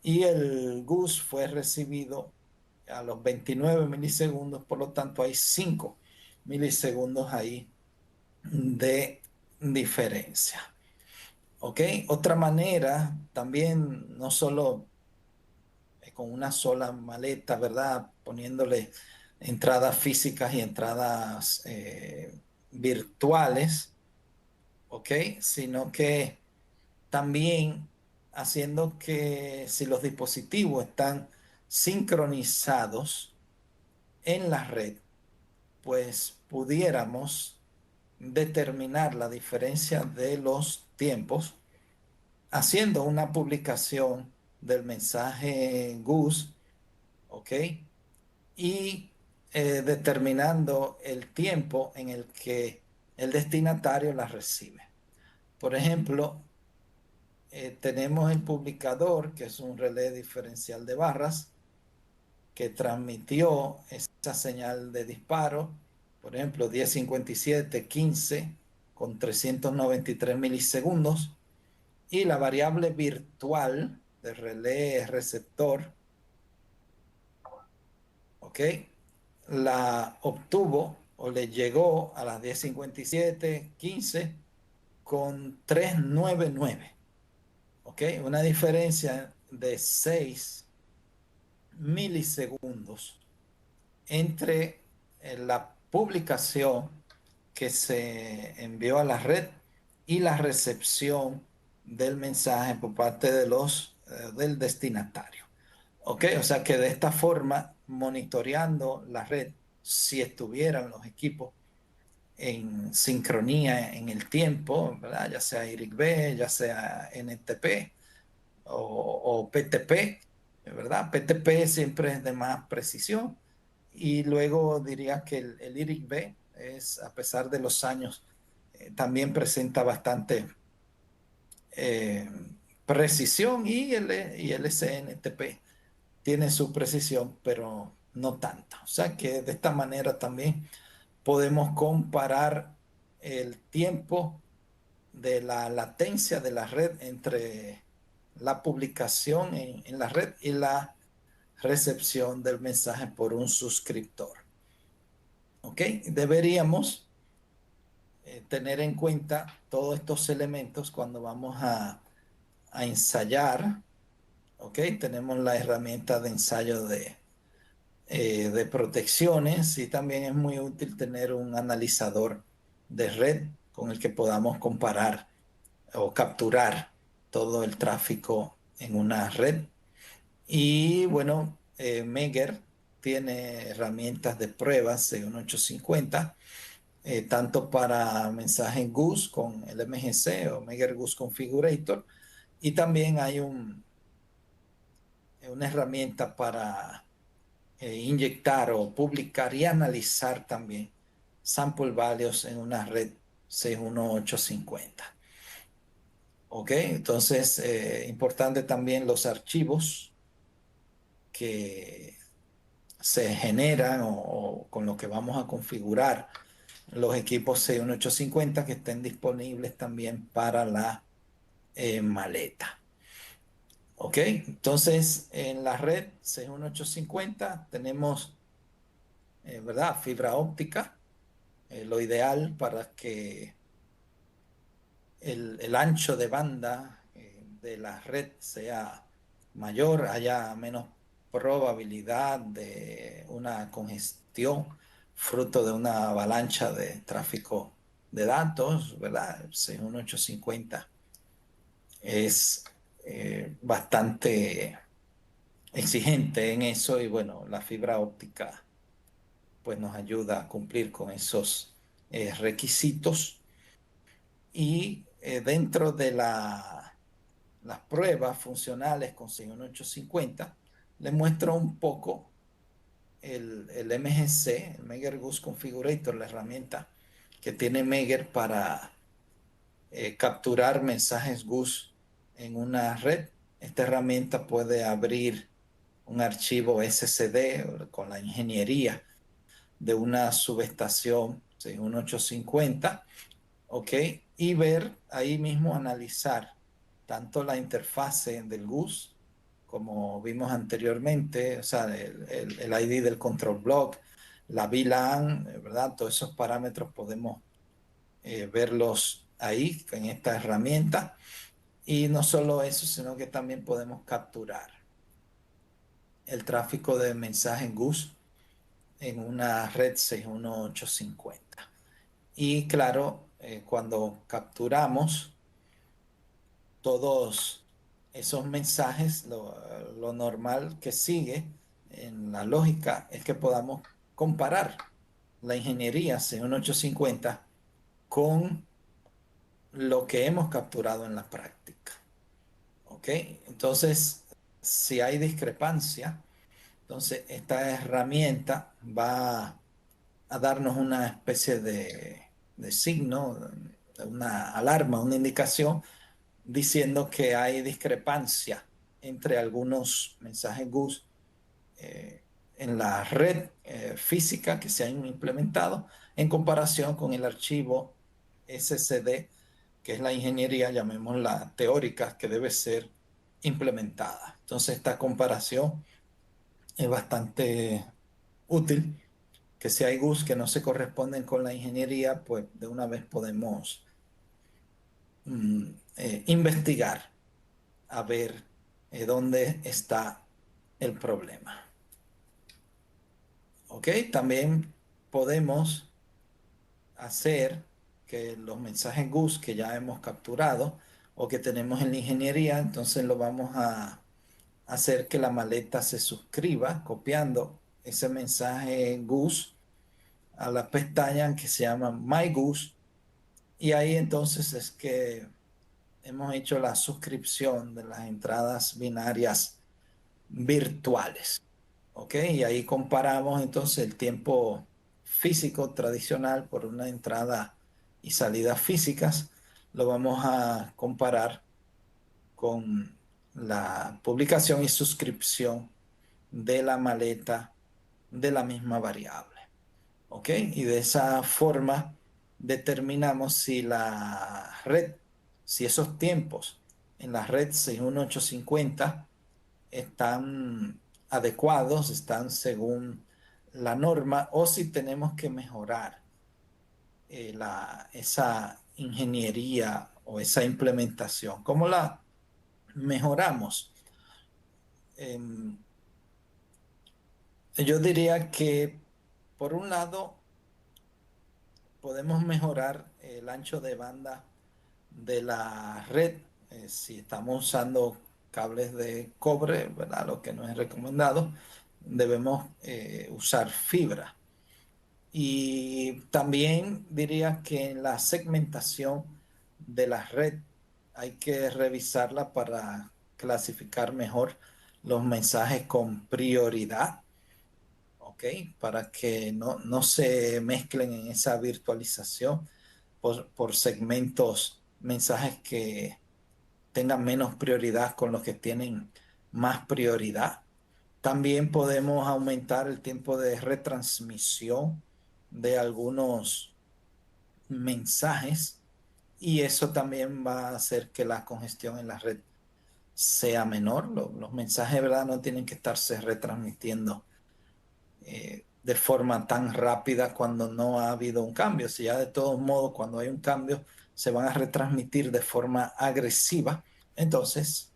y el GUS fue recibido a los 29 milisegundos, por lo tanto hay 5 milisegundos ahí de diferencia. ¿Ok? Otra manera también, no solo con una sola maleta, ¿verdad? Poniéndole entradas físicas y entradas virtuales, ¿ok? Sino que también haciendo que si los dispositivos están sincronizados en la red, pues pudiéramos determinar la diferencia de los tiempos haciendo una publicación del mensaje GUS, ¿ok? Y determinando el tiempo en el que el destinatario la recibe. Por ejemplo, tenemos el publicador, que es un relé diferencial de barras, que transmitió esa señal de disparo, por ejemplo, 10:57:15 con 393 milisegundos, y la variable virtual del relé receptor, ¿ok? La obtuvo o le llegó a las 10:57:15 con 399, ¿ok? Una diferencia de 6 milisegundos entre la publicación que se envió a la red y la recepción del mensaje por parte de del destinatario. ¿Ok? O sea que de esta forma, monitoreando la red, si estuvieran los equipos en sincronía en el tiempo, ¿verdad? Ya sea IRIC-B, ya sea NTP o PTP, ¿verdad? PTP siempre es de más precisión, y luego diría que el IRIC-B es, a pesar de los años, también presenta bastante eh, precisión, y el SNTP tiene su precisión, pero no tanta. O sea que de esta manera también podemos comparar el tiempo de la latencia de la red entre la publicación en la red y la recepción del mensaje por un suscriptor. ¿Ok? Deberíamos tener en cuenta todos estos elementos cuando vamos a ensayar. ¿Ok? Tenemos la herramienta de ensayo de protecciones, y también es muy útil tener un analizador de red con el que podamos comparar o capturar todo el tráfico en una red. Y bueno, Megger tiene herramientas de pruebas de 1850, tanto para mensajes GUS con el MGC o Megger GUS Configurator, y también hay una herramienta para inyectar o publicar y analizar también sample values en una red 61850. ¿Ok? Entonces, importante también los archivos que se generan o con lo que vamos a configurar los equipos 61850, que estén disponibles también para la maleta. ¿Ok? Entonces, en la red 61850 tenemos, ¿verdad? Fibra óptica, lo ideal para que el ancho de banda de la red sea mayor, haya menos probabilidad de una congestión fruto de una avalancha de tráfico de datos, ¿verdad? 61850 es bastante exigente en eso, y bueno, la fibra óptica pues nos ayuda a cumplir con esos requisitos. Y dentro de las pruebas funcionales con 61850, les muestro un poco el MGC, el Megger GUS Configurator, la herramienta que tiene Megger para capturar mensajes GUS en una red. Esta herramienta puede abrir un archivo SSD con la ingeniería de una subestación 16850, ¿ok? Y ver ahí mismo, analizar tanto la interfase del GUS, como vimos anteriormente, o sea, el ID del control block, la VLAN, ¿verdad? Todos esos parámetros podemos verlos ahí en esta herramienta. Y no solo eso, sino que también podemos capturar el tráfico de mensajes GUS en una red 61850. Y claro, cuando capturamos todos esos mensajes, lo normal que sigue en la lógica es que podamos comparar la ingeniería 61850 con lo que hemos capturado en la práctica. ¿Ok? Entonces, si hay discrepancia, entonces esta herramienta va a darnos una especie de signo, una alarma, una indicación diciendo que hay discrepancia entre algunos mensajes GUS en la red física que se han implementado en comparación con el archivo SSD, que es la ingeniería, llamémosla teórica, que debe ser implementada. Entonces, esta comparación es bastante útil, que si hay GUS que no se corresponden con la ingeniería, pues de una vez podemos investigar a ver dónde está el problema. ¿Ok? También podemos hacer que los mensajes GUS que ya hemos capturado o que tenemos en la ingeniería, entonces lo vamos a hacer que la maleta se suscriba copiando ese mensaje GUS a la pestaña que se llama My GUS, y ahí entonces es que hemos hecho la suscripción de las entradas binarias virtuales. ¿Ok? Y ahí comparamos entonces el tiempo físico tradicional por una entrada y salida físicas. Lo vamos a comparar con la publicación y suscripción de la maleta de la misma variable. ¿Ok? Y de esa forma determinamos si la red, si esos tiempos en la red 61850 están adecuados, están según la norma, o si tenemos que mejorar esa ingeniería o esa implementación. ¿Cómo la mejoramos? Yo diría que, por un lado, podemos mejorar el ancho de banda de la red. Si estamos usando cables de cobre, ¿verdad? Lo que no es recomendado, debemos usar fibra. Y también diría que en la segmentación de la red hay que revisarla para clasificar mejor los mensajes con prioridad, ¿ok? Para que no se mezclen en esa virtualización por segmentos, mensajes que tengan menos prioridad con los que tienen más prioridad. También podemos aumentar el tiempo de retransmisión de algunos mensajes, y eso también va a hacer que la congestión en la red sea menor. Los mensajes, ¿verdad?, no tienen que estarse retransmitiendo de forma tan rápida cuando no ha habido un cambio. Si ya de todos modos cuando hay un cambio se van a retransmitir de forma agresiva, entonces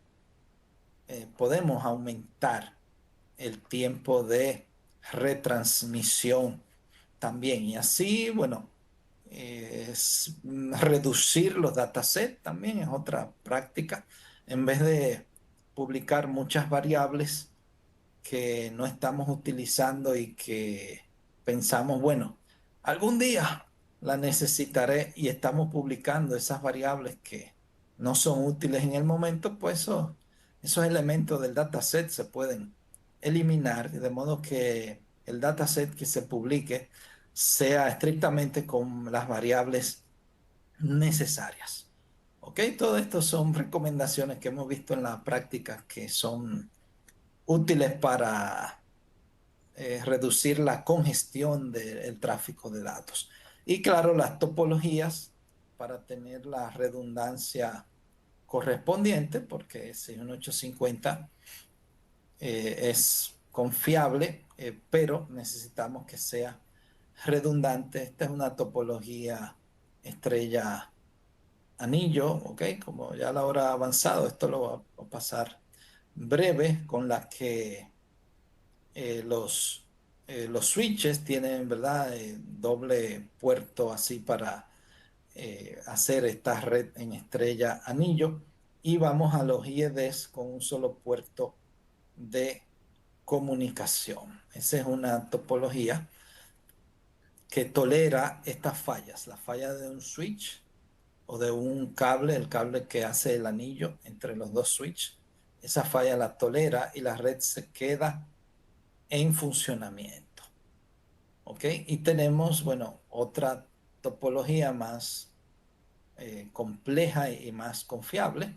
podemos aumentar el tiempo de retransmisión también. Y así, bueno, reducir los datasets también es otra práctica. En vez de publicar muchas variables que no estamos utilizando y que pensamos, bueno, algún día la necesitaré, y estamos publicando esas variables que no son útiles en el momento, pues esos elementos del dataset se pueden eliminar, de modo que el dataset que se publique sea estrictamente con las variables necesarias. ¿Ok? Todo esto son recomendaciones que hemos visto en la práctica que son útiles para reducir la congestión del tráfico de datos. Y claro, las topologías para tener la redundancia correspondiente, porque 61850 es confiable, pero necesitamos que sea redundante. Esta es una topología estrella anillo, ¿ok? Como ya a la hora avanzado, esto lo voy a pasar breve, con la que los switches tienen, ¿verdad? Doble puerto así para hacer esta red en estrella anillo, y vamos a los IEDs con un solo puerto de comunicación. Esa es una topología que tolera estas fallas, la falla de un switch o de un cable, el cable que hace el anillo entre los dos switches. Esa falla la tolera y la red se queda en funcionamiento. ¿Ok? Y tenemos, bueno, otra topología más compleja y más confiable,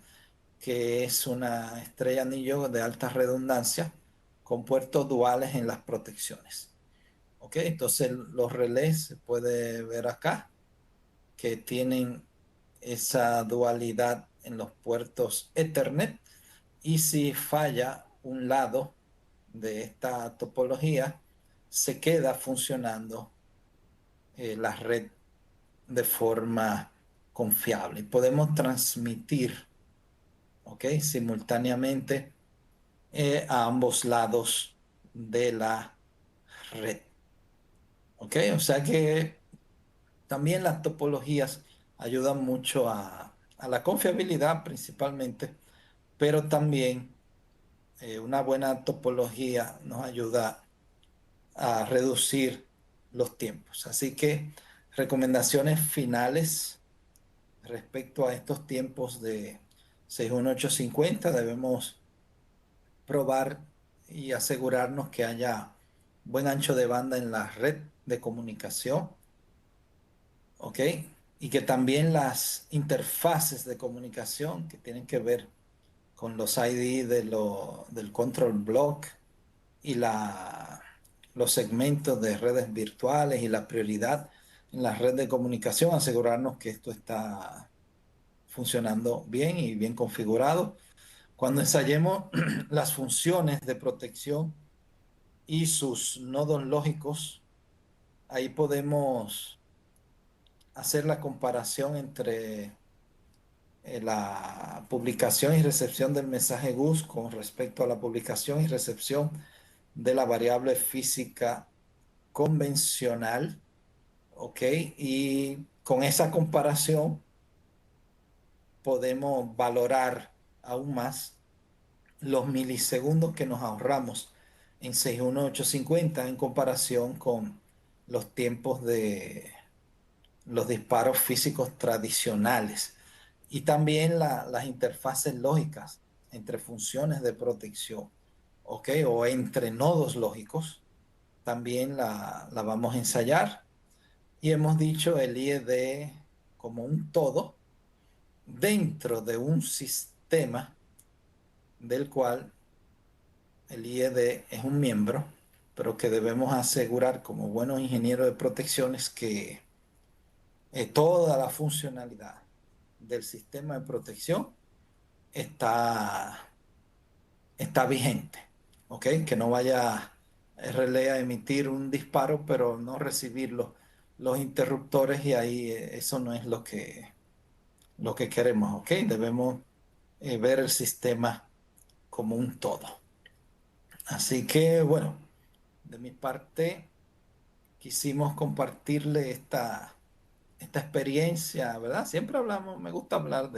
que es una estrella anillo de alta redundancia con puertos duales en las protecciones. ¿Ok? Entonces los relés se puede ver acá que tienen esa dualidad en los puertos Ethernet, y si falla un lado de esta topología, se queda funcionando la red de forma confiable. Podemos transmitir, ¿ok? Simultáneamente a ambos lados de la red. ¿Ok? O sea que también las topologías ayudan mucho a la confiabilidad principalmente, pero también una buena topología nos ayuda a reducir los tiempos. Así que recomendaciones finales respecto a estos tiempos de 61850: debemos probar y asegurarnos que haya buen ancho de banda en la red de comunicación, ¿ok? Y que también las interfaces de comunicación que tienen que ver con los ID del control block y los segmentos de redes virtuales y la prioridad en la red de comunicación, asegurarnos que esto está funcionando bien y bien configurado. Cuando ensayemos las funciones de protección y sus nodos lógicos, ahí podemos hacer la comparación entre la publicación y recepción del mensaje GUS con respecto a la publicación y recepción de la variable física convencional, ¿ok? Y con esa comparación podemos valorar aún más los milisegundos que nos ahorramos en 61850 en comparación con los tiempos de los disparos físicos tradicionales, y también las interfaces lógicas entre funciones de protección, ¿ok? O entre nodos lógicos, también la vamos a ensayar. Y hemos dicho el IED como un todo dentro de un sistema del cual el IED es un miembro, pero que debemos asegurar como buenos ingenieros de protecciones que toda la funcionalidad del sistema de protección está, está vigente, ¿ok? Que no vaya RLE a emitir un disparo, pero no recibir los interruptores, y ahí eso no es lo que queremos, ¿ok? Debemos ver el sistema como un todo. Así que, bueno, de mi parte, quisimos compartirle esta experiencia, ¿verdad? Siempre hablamos, me gusta hablar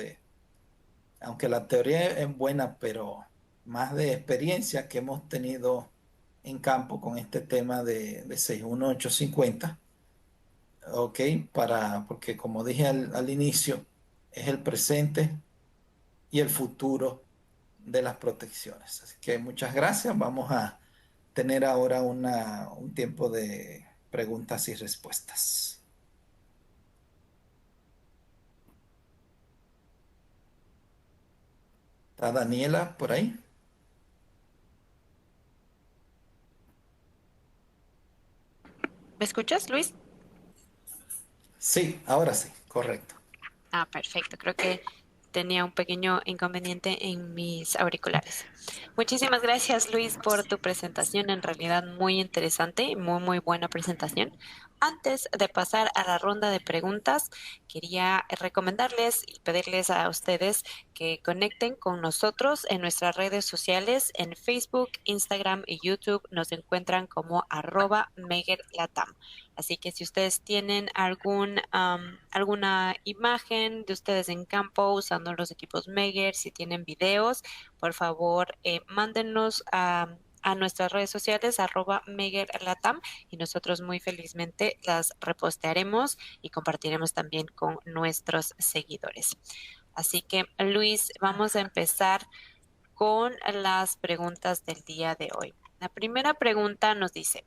aunque la teoría es buena, pero más de experiencia que hemos tenido en campo con este tema de 61850, ¿ok? Porque como dije al inicio, es el presente y el futuro de las protecciones. Así que muchas gracias. Vamos a tener ahora un tiempo de preguntas y respuestas. ¿Está Daniela por ahí? ¿Me escuchas, Luis? Sí, ahora sí, correcto. Ah, perfecto. Creo que tenía un pequeño inconveniente en mis auriculares. Muchísimas gracias, Luis, por tu presentación. En realidad muy interesante y muy, muy buena presentación. Antes de pasar a la ronda de preguntas, quería recomendarles y pedirles a ustedes que conecten con nosotros en nuestras redes sociales. En Facebook, Instagram y YouTube nos encuentran como @MegerLatam. Así que si ustedes tienen alguna imagen de ustedes en campo usando los equipos Megger, si tienen videos, por favor, mándenlos a nuestras redes sociales, @MegerLatam, y nosotros muy felizmente las repostearemos y compartiremos también con nuestros seguidores. Así que, Luis, vamos a empezar con las preguntas del día de hoy. La primera pregunta nos dice: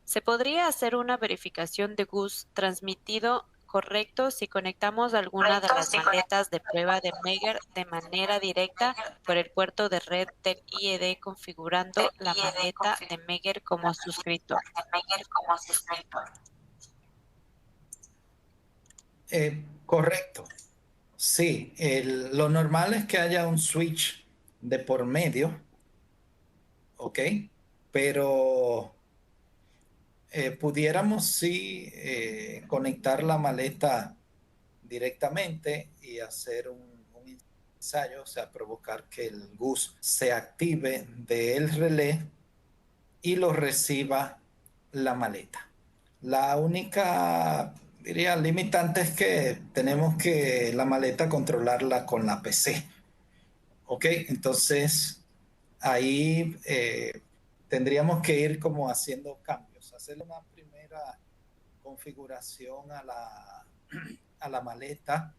¿se podría hacer una verificación de GUS transmitido correcto si conectamos alguna de las maletas de prueba de Megger de manera directa por el puerto de red del IED configurando la maleta de Megger como suscriptor? Correcto. Sí, lo normal es que haya un switch de por medio, ¿ok? Pero pudiéramos sí conectar la maleta directamente y hacer un ensayo, o sea, provocar que el GUS se active del relé y lo reciba la maleta. La única, diría, limitante es que tenemos que la maleta controlarla con la PC. ¿Ok? Entonces, ahí tendríamos que ir como haciendo cambios, hacer una primera configuración a la maleta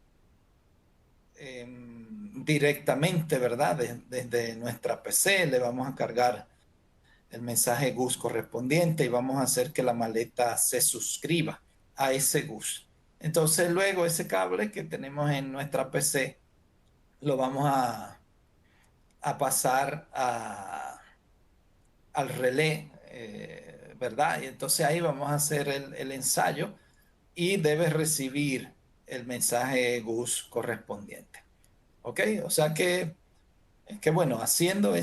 directamente, ¿verdad? Desde nuestra PC le vamos a cargar el mensaje GUS correspondiente y vamos a hacer que la maleta se suscriba a ese GUS. Entonces luego ese cable que tenemos en nuestra PC lo vamos a pasar al relé, ¿verdad? Y entonces ahí vamos a hacer el ensayo y debe recibir el mensaje GUS correspondiente. ¿Ok? O sea que bueno, haciendo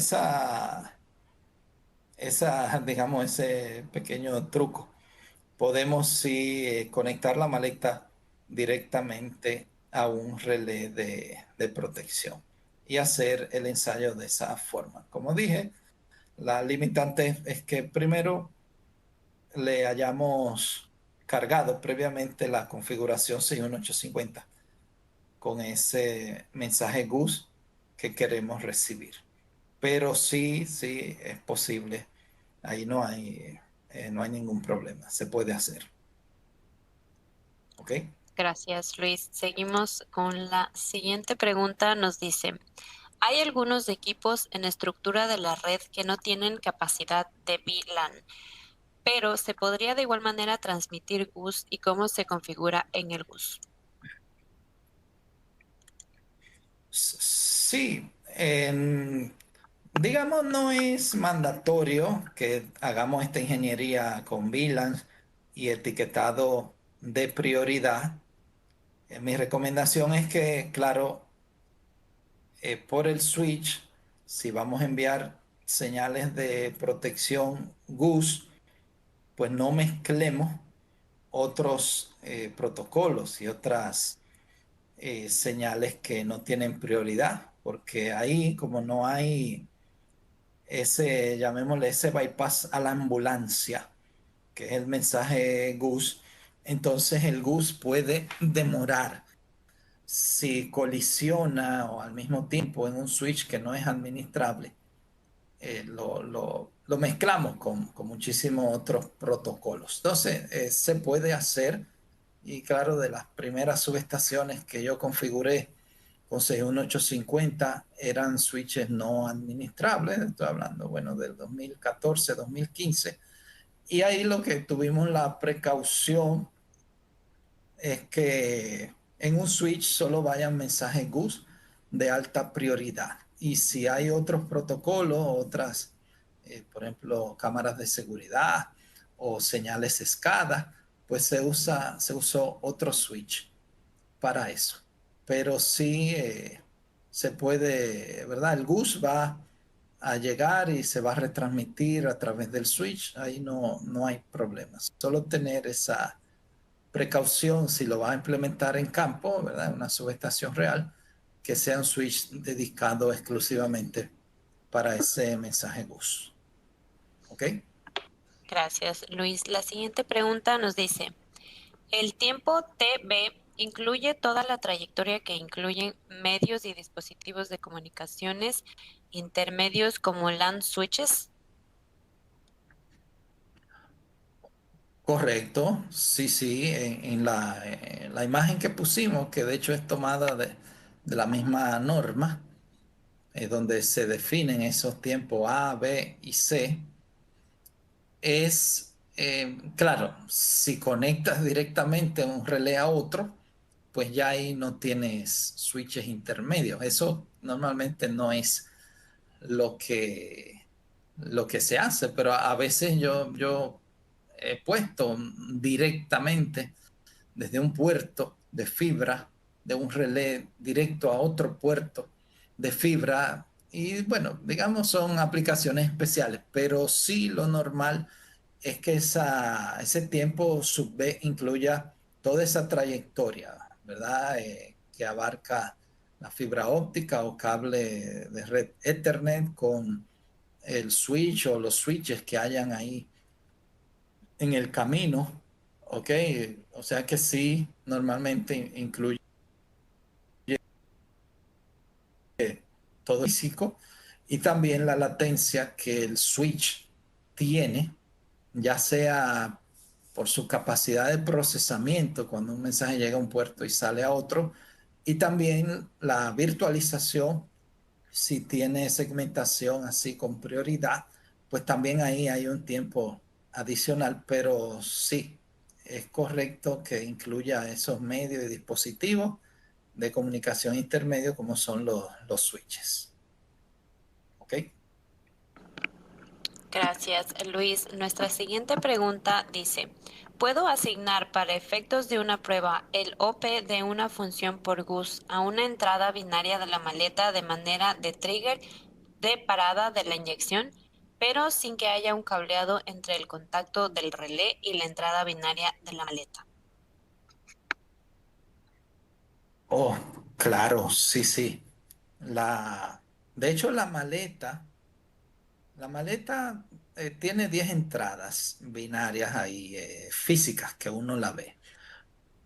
digamos, ese pequeño truco, podemos sí conectar la maleta directamente a un relé de protección y hacer el ensayo de esa forma. Como dije, la limitante es que primero le hayamos cargado previamente la configuración 61850 con ese mensaje GUS que queremos recibir. Pero sí, sí es posible. Ahí no hay ningún problema. Se puede hacer. ¿Ok? Gracias, Luis. Seguimos con la siguiente pregunta. Nos dice: hay algunos equipos en estructura de la red que no tienen capacidad de VLAN, pero ¿se podría de igual manera transmitir GUS y cómo se configura en el GUS? Sí. Digamos, no es mandatorio que hagamos esta ingeniería con VLANs y etiquetado de prioridad. Mi recomendación es que, claro, por el switch, si vamos a enviar señales de protección GUS, pues no mezclemos otros protocolos y otras señales que no tienen prioridad, porque ahí como no hay ese, llamémosle ese bypass a la ambulancia, que es el mensaje GUS, entonces el GUS puede demorar. Si colisiona o al mismo tiempo en un switch que no es administrable, lo mezclamos con muchísimos otros protocolos. Entonces, se puede hacer, y claro, de las primeras subestaciones que yo configuré con 61850 eran switches no administrables, estoy hablando, bueno, del 2014, 2015, y ahí lo que tuvimos la precaución es que en un switch solo vayan mensajes GUS de alta prioridad. Y si hay otros protocolos, otras, por ejemplo, cámaras de seguridad o señales SCADA, pues se usó otro switch para eso. Pero sí se puede, ¿verdad? El GUS va a llegar y se va a retransmitir a través del switch. Ahí no hay problemas. Solo tener esa precaución si lo vas a implementar en campo, ¿verdad? Una subestación real, que sea un switch dedicado exclusivamente para ese mensaje GUS. ¿Ok? Gracias, Luis. La siguiente pregunta nos dice, ¿el tiempo TB incluye toda la trayectoria que incluyen medios y dispositivos de comunicaciones intermedios como LAN switches? Correcto, sí, sí, en la imagen que pusimos, que de hecho es tomada de la misma norma, donde se definen esos tiempos A, B y C, claro, si conectas directamente un relé a otro, pues ya ahí no tienes switches intermedios. Eso normalmente no es lo que, lo que se hace, pero a veces yo he puesto directamente desde un puerto de fibra, de un relé directo a otro puerto de fibra. Y bueno, digamos, son aplicaciones especiales, pero sí lo normal es que ese tiempo sub B incluya toda esa trayectoria, ¿verdad? Que abarca la fibra óptica o cable de red Ethernet con el switch o los switches que hayan ahí en el camino, ¿ok? O sea que sí, normalmente incluye todo físico y también la latencia que el switch tiene, ya sea por su capacidad de procesamiento cuando un mensaje llega a un puerto y sale a otro, y también la virtualización, si tiene segmentación así con prioridad, pues también ahí hay un tiempo adicional, pero sí, es correcto que incluya esos medios y dispositivos de comunicación intermedio como son los switches. ¿Ok? Gracias, Luis. Nuestra siguiente pregunta dice, ¿puedo asignar para efectos de una prueba el OP de una función por GUS a una entrada binaria de la maleta de manera de trigger de parada de la inyección, pero sin que haya un cableado entre el contacto del relé y la entrada binaria de la maleta? Oh, claro, sí, sí. La, de hecho, la maleta tiene 10 entradas binarias ahí, físicas, que uno la ve.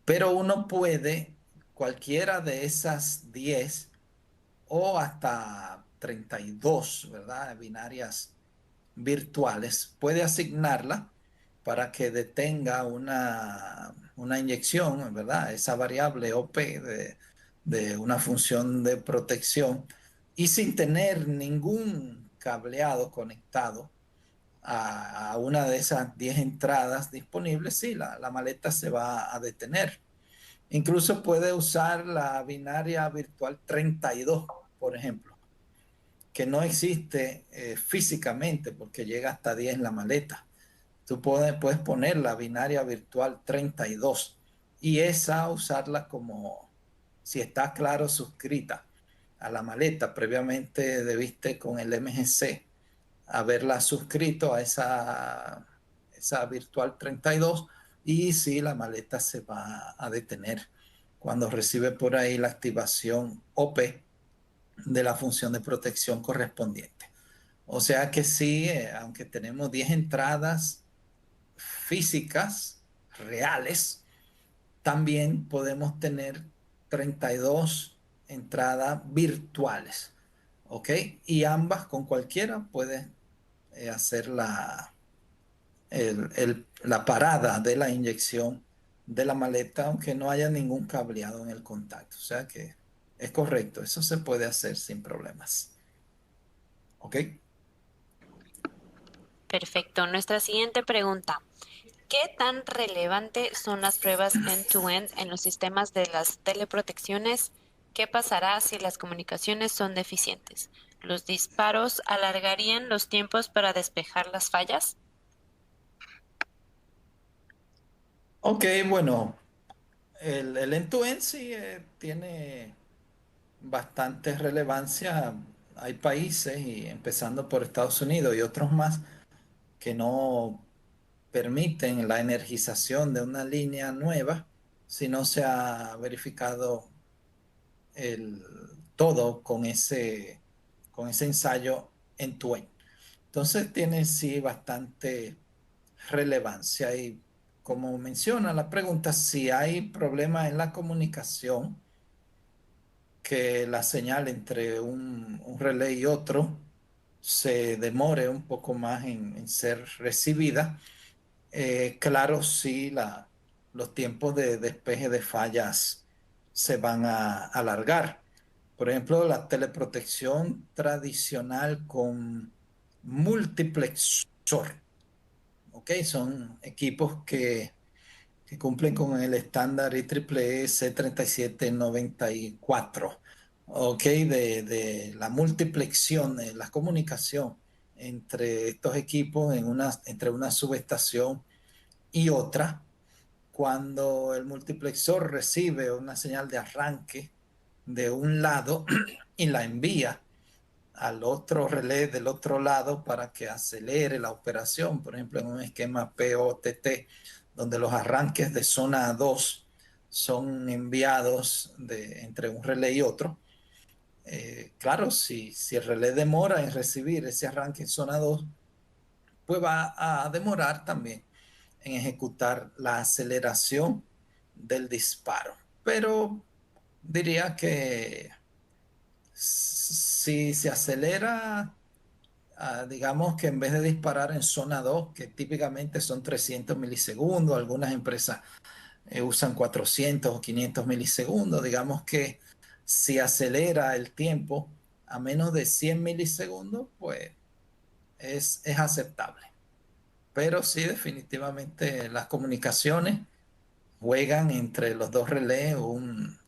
Pero uno puede, cualquiera de esas 10 o hasta 32, ¿verdad? Binarias virtuales, puede asignarla para que detenga una inyección, ¿verdad? Esa variable OP de una función de protección y sin tener ningún cableado conectado a una de esas 10 entradas disponibles, sí, la maleta se va a detener. Incluso puede usar la binaria virtual 32, por ejemplo, que no existe físicamente porque llega hasta 10 en la maleta. Tú puedes poner la binaria virtual 32 y esa usarla como, si está claro, suscrita a la maleta. Previamente debiste con el MGC haberla suscrito a esa virtual 32 y si la maleta se va a detener cuando recibe por ahí la activación OP de la función de protección correspondiente. O sea que sí, aunque tenemos 10 entradas físicas reales, también podemos tener 32 entradas virtuales, ¿ok? Y ambas con cualquiera puedes hacer la parada de la inyección de la maleta, aunque no haya ningún cableado en el contacto. O sea que es correcto, eso se puede hacer sin problemas. ¿Ok? Perfecto. Nuestra siguiente pregunta. ¿Qué tan relevante son las pruebas end-to-end en los sistemas de las teleprotecciones? ¿Qué pasará si las comunicaciones son deficientes? ¿Los disparos alargarían los tiempos para despejar las fallas? Ok, bueno, el end-to-end sí tiene bastante relevancia. Hay países, y empezando por Estados Unidos y otros más, que no permiten la energización de una línea nueva si no se ha verificado el, todo con ese ensayo en end. Entonces tiene sí bastante relevancia y como menciona la pregunta, si hay problemas en la comunicación, que la señal entre un relé y otro se demore un poco más en ser recibida, claro, sí, los tiempos de despeje de fallas se van a alargar. Por ejemplo, la teleprotección tradicional con multiplexor, ¿ok? Son equipos que cumplen con el estándar IEEE C3794, ¿ok? De la multiplexión, de la comunicación entre estos equipos entre una subestación y otra. Cuando el multiplexor recibe una señal de arranque de un lado y la envía al otro relé del otro lado para que acelere la operación, por ejemplo, en un esquema POTT, donde los arranques de zona 2 son enviados entre un relé y otro. Claro, si el relé demora en recibir ese arranque en zona 2, pues va a demorar también en ejecutar la aceleración del disparo. Pero diría que si se acelera, digamos que en vez de disparar en zona 2, que típicamente son 300 milisegundos, algunas empresas usan 400 o 500 milisegundos, digamos que si acelera el tiempo a menos de 100 milisegundos, pues es aceptable. Pero sí, definitivamente las comunicaciones juegan entre los dos relés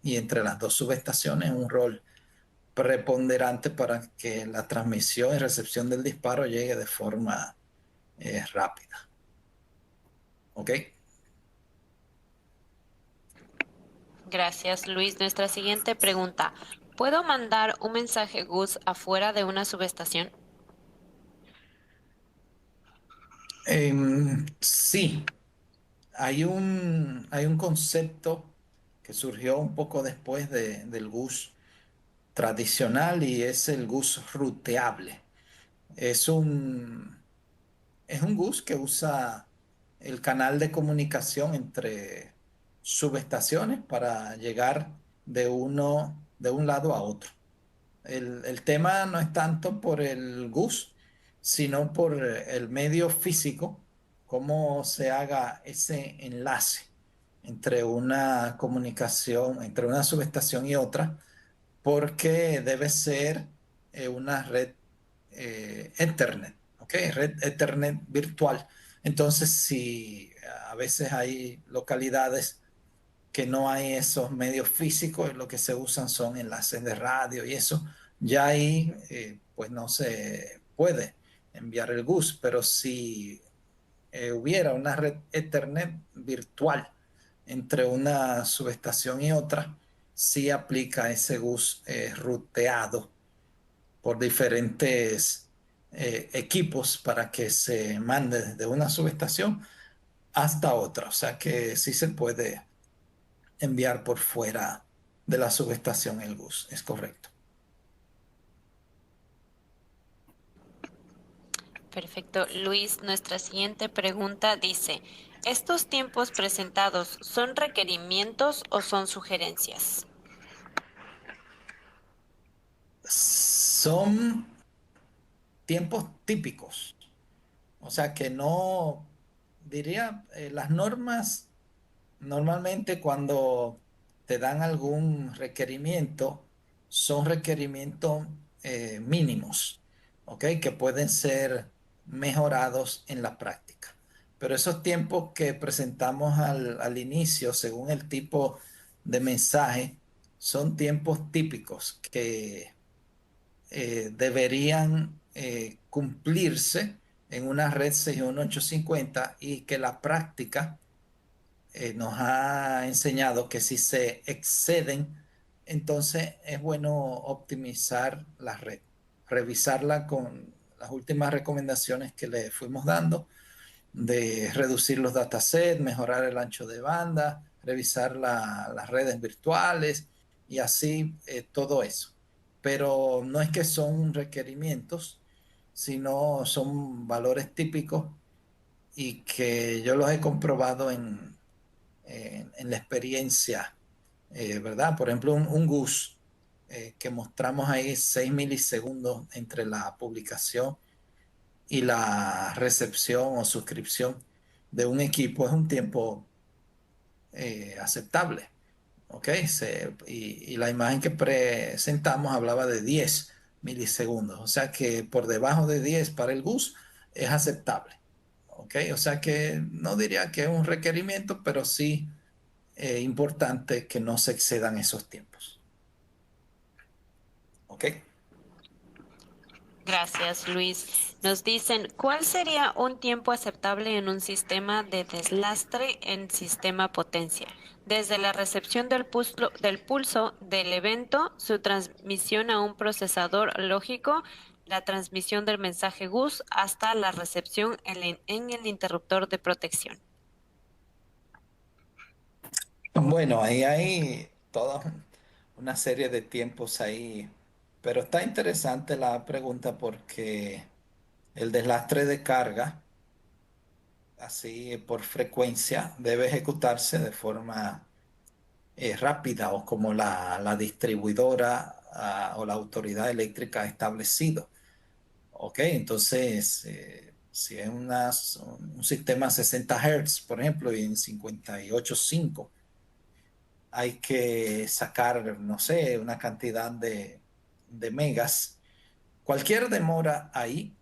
y entre las dos subestaciones un rol preponderante para que la transmisión y recepción del disparo llegue de forma rápida. ¿Ok? Gracias, Luis. Nuestra siguiente pregunta. ¿Puedo mandar un mensaje GUS afuera de una subestación? Sí, hay un concepto que surgió un poco después del GUS tradicional y es el GUS ruteable. Es un, es un GUS que usa el canal de comunicación entre subestaciones para llegar de un lado a otro. El tema no es tanto por el GUS, sino por el medio físico, cómo se haga ese enlace entre una comunicación, entre una subestación y otra, porque debe ser una red Ethernet, ¿ok? Red Ethernet virtual. Entonces, si a veces hay localidades que no hay esos medios físicos, lo que se usan son enlaces de radio y eso, ya ahí pues no se puede enviar el GUS, pero si hubiera una red Ethernet virtual entre una subestación y otra, sí aplica ese GUS ruteado por diferentes equipos para que se mande desde una subestación hasta otra. O sea que sí se puede enviar por fuera de la subestación el bus, es correcto. Perfecto. Luis, nuestra siguiente pregunta dice, ¿estos tiempos presentados son requerimientos o son sugerencias? Son tiempos típicos, o sea que no, diría, las normas normalmente cuando te dan algún requerimiento, son requerimientos mínimos, ¿ok? Que pueden ser mejorados en la práctica. Pero esos tiempos que presentamos al inicio, según el tipo de mensaje, son tiempos típicos que deberían cumplirse en una red 61850 y que la práctica nos ha enseñado que si se exceden, entonces es bueno optimizar la red, revisarla con las últimas recomendaciones que le fuimos dando, de reducir los datasets, mejorar el ancho de banda, revisar las redes virtuales y así todo eso. Pero no es que son requerimientos, sino son valores típicos y que yo los he comprobado en la experiencia, ¿verdad? Por ejemplo, un GUS que mostramos ahí 6 milisegundos entre la publicación y la recepción o suscripción de un equipo es un tiempo aceptable. ¿Ok? Y la imagen que presentamos hablaba de 10 milisegundos. O sea que por debajo de 10 para el GUS es aceptable. ¿Ok? O sea que no diría que es un requerimiento, pero sí importante que no se excedan esos tiempos. ¿Ok? Gracias, Luis. Nos dicen, ¿cuál sería un tiempo aceptable en un sistema de deslastre en sistema potencia? Desde la recepción del pulso del evento, su transmisión a un procesador lógico, la transmisión del mensaje GUS hasta la recepción en el interruptor de protección. Bueno, ahí hay toda una serie de tiempos ahí, pero está interesante la pregunta porque el deslastre de carga, así por frecuencia, debe ejecutarse de forma rápida o como la distribuidora o la autoridad eléctrica ha establecido. Ok, entonces, si es un sistema 60 Hz, por ejemplo, y en 58.5 hay que sacar, no sé, una cantidad de megas. Cualquier demora ahí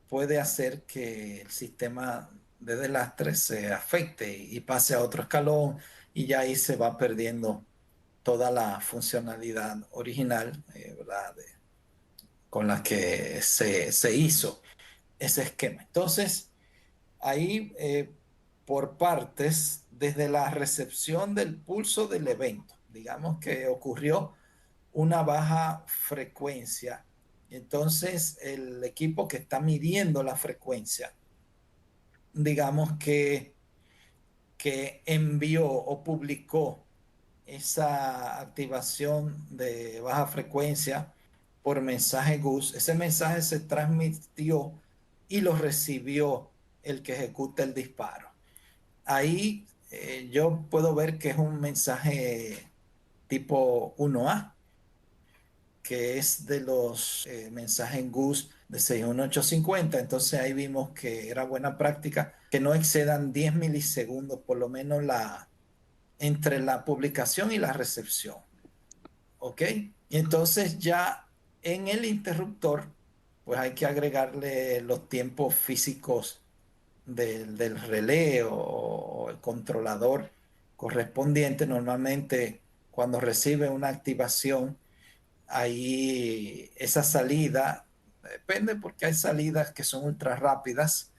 puede hacer que el sistema de deslastre se afecte y pase a otro escalón y ya ahí se va perdiendo toda la funcionalidad original, ¿verdad? Con la que se hizo ese esquema. Entonces, ahí por partes, desde la recepción del pulso del evento, digamos que ocurrió una baja frecuencia. Entonces, el equipo que está midiendo la frecuencia, digamos que envió o publicó esa activación de baja frecuencia por mensaje GUS, ese mensaje se transmitió y lo recibió el que ejecuta el disparo. Ahí yo puedo ver que es un mensaje tipo 1A, que es de los mensajes GUS de 61850. Entonces ahí vimos que era buena práctica que no excedan 10 milisegundos, por lo menos entre la publicación y la recepción. ¿Ok? Y entonces ya en el interruptor, pues hay que agregarle los tiempos físicos del relé o el controlador correspondiente. Normalmente cuando recibe una activación, ahí esa salida, depende porque hay salidas que son ultra rápidas,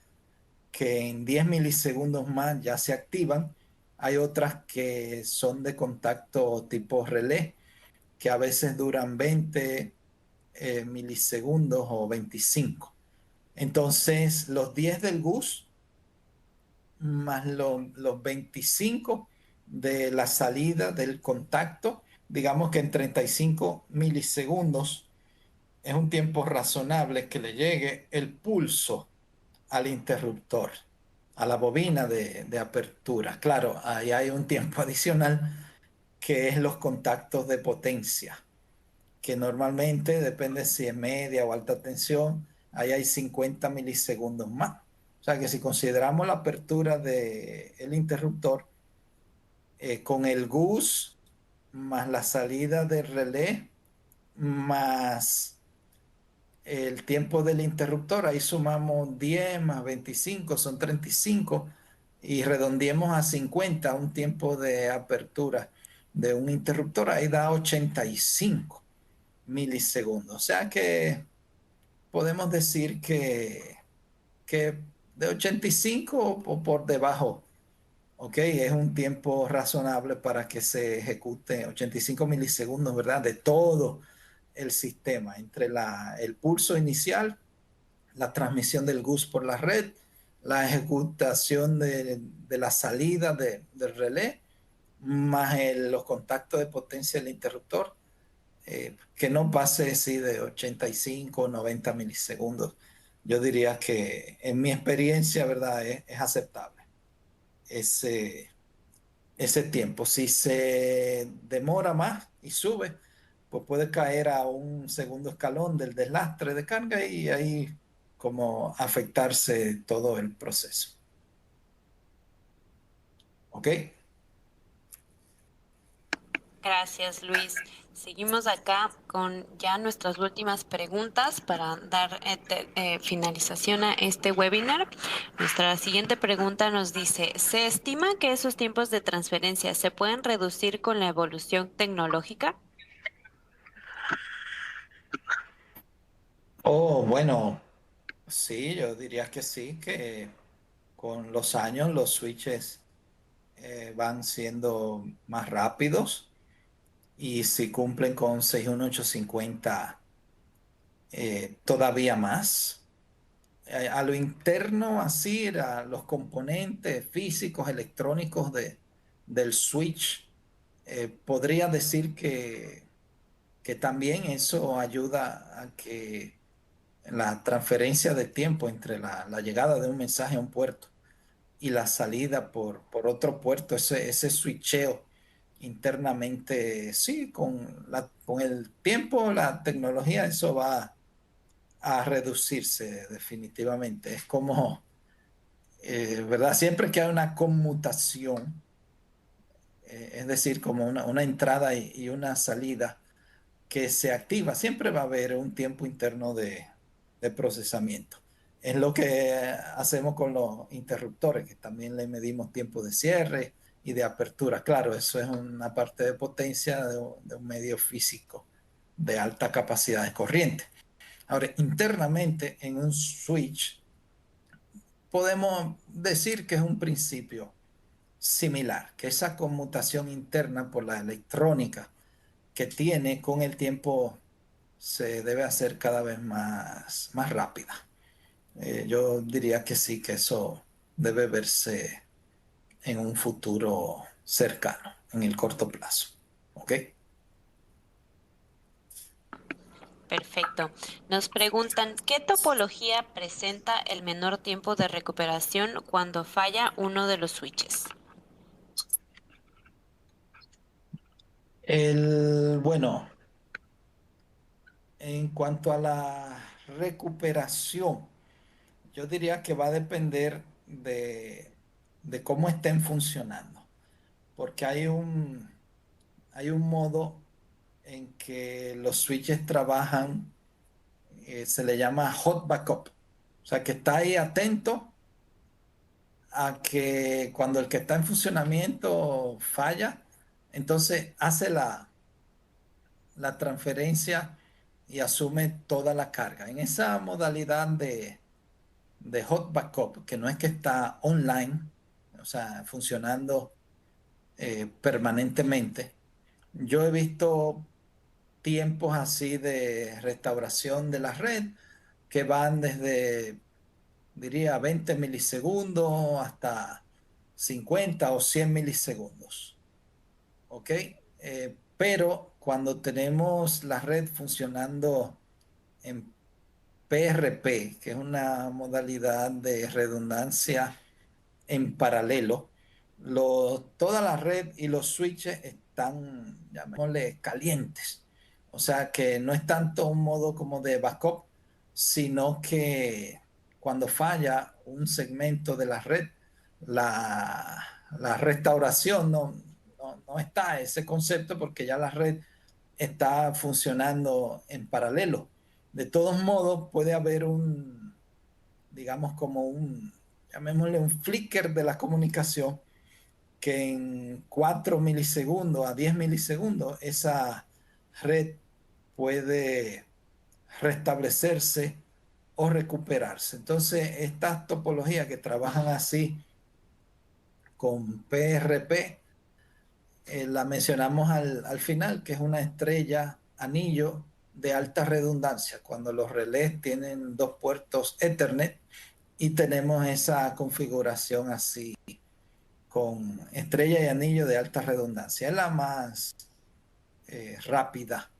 que en 10 milisegundos más ya se activan. Hay otras que son de contacto tipo relé, que a veces duran 20 milisegundos o 25. Entonces, los 10 del GUS más los 25 de la salida del contacto, digamos que en 35 milisegundos es un tiempo razonable que le llegue el pulso al interruptor, a la bobina de apertura. Claro, ahí hay un tiempo adicional que es los contactos de potencia, que normalmente depende si es media o alta tensión, ahí hay 50 milisegundos más. O sea que si consideramos la apertura del interruptor con el GUS más la salida del relé más el tiempo del interruptor, ahí sumamos 10 más 25, son 35 y redondeemos a 50 un tiempo de apertura de un interruptor, ahí da 85 milisegundos. O sea que podemos decir que de 85 o por debajo ¿ok? Es un tiempo razonable para que se ejecute 85 milisegundos, ¿verdad? De todo el sistema, entre el pulso inicial, la transmisión del GUS por la red, la ejecutación de la salida del relé, más los contactos de potencia del interruptor, que no pase así de 85 o 90 milisegundos. Yo diría que en mi experiencia, ¿verdad? Es aceptable ese, ese tiempo. Si se demora más y sube, pues puede caer a un segundo escalón del desastre de carga y ahí como afectarse todo el proceso. ¿Ok? Gracias, Luis. Seguimos acá con ya nuestras últimas preguntas para dar finalización a este webinar. Nuestra siguiente pregunta nos dice, ¿se estima que esos tiempos de transferencia se pueden reducir con la evolución tecnológica? Oh, bueno, sí, yo diría que sí, que con los años los switches van siendo más rápidos y si cumplen con 61850 todavía más. A lo interno, así, los componentes físicos, electrónicos del switch, podría decir que también eso ayuda a que la transferencia de tiempo entre la llegada de un mensaje a un puerto y la salida por otro puerto, ese switcheo internamente, sí, con el tiempo, la tecnología, eso va a reducirse definitivamente. Es como, ¿verdad? Siempre que hay una conmutación, es decir, como una entrada y una salida que se activa, siempre va a haber un tiempo interno de procesamiento. Es lo que hacemos con los interruptores, que también le medimos tiempo de cierre y de apertura. Claro, eso es una parte de potencia de un medio físico de alta capacidad de corriente. Ahora, internamente en un switch podemos decir que es un principio similar, que esa conmutación interna por la electrónica que tiene con el tiempo se debe hacer cada vez más rápida. Yo diría que sí, que eso debe verse en un futuro cercano, en el corto plazo. ¿Ok? Perfecto. Nos preguntan, ¿qué topología presenta el menor tiempo de recuperación cuando falla uno de los switches? Bueno, en cuanto a la recuperación, yo diría que va a depender de cómo estén funcionando, porque hay un modo en que los switches trabajan, se le llama hot backup, o sea que está ahí atento a que cuando el que está en funcionamiento falla, entonces hace la transferencia y asume toda la carga. En esa modalidad de hot backup, que no es que está online, o sea, funcionando permanentemente, yo he visto tiempos así de restauración de la red que van desde, diría, 20 milisegundos hasta 50 o 100 milisegundos. ¿Ok? Pero cuando tenemos la red funcionando en PRP, que es una modalidad de redundancia en paralelo, toda la red y los switches están, llamémosle, calientes. O sea que no es tanto un modo como de backup, sino que cuando falla un segmento de la red, la restauración no está ese concepto porque ya la red está funcionando en paralelo. De todos modos, puede haber digamos, como llamémosle un flicker de la comunicación, que en 4 milisegundos a 10 milisegundos esa red puede restablecerse o recuperarse. Entonces, estas topologías que trabajan así con PRP. La mencionamos al final, que es una estrella anillo de alta redundancia, cuando los relés tienen 2 puertos Ethernet y tenemos esa configuración así, con estrella y anillo de alta redundancia. Es la más rápida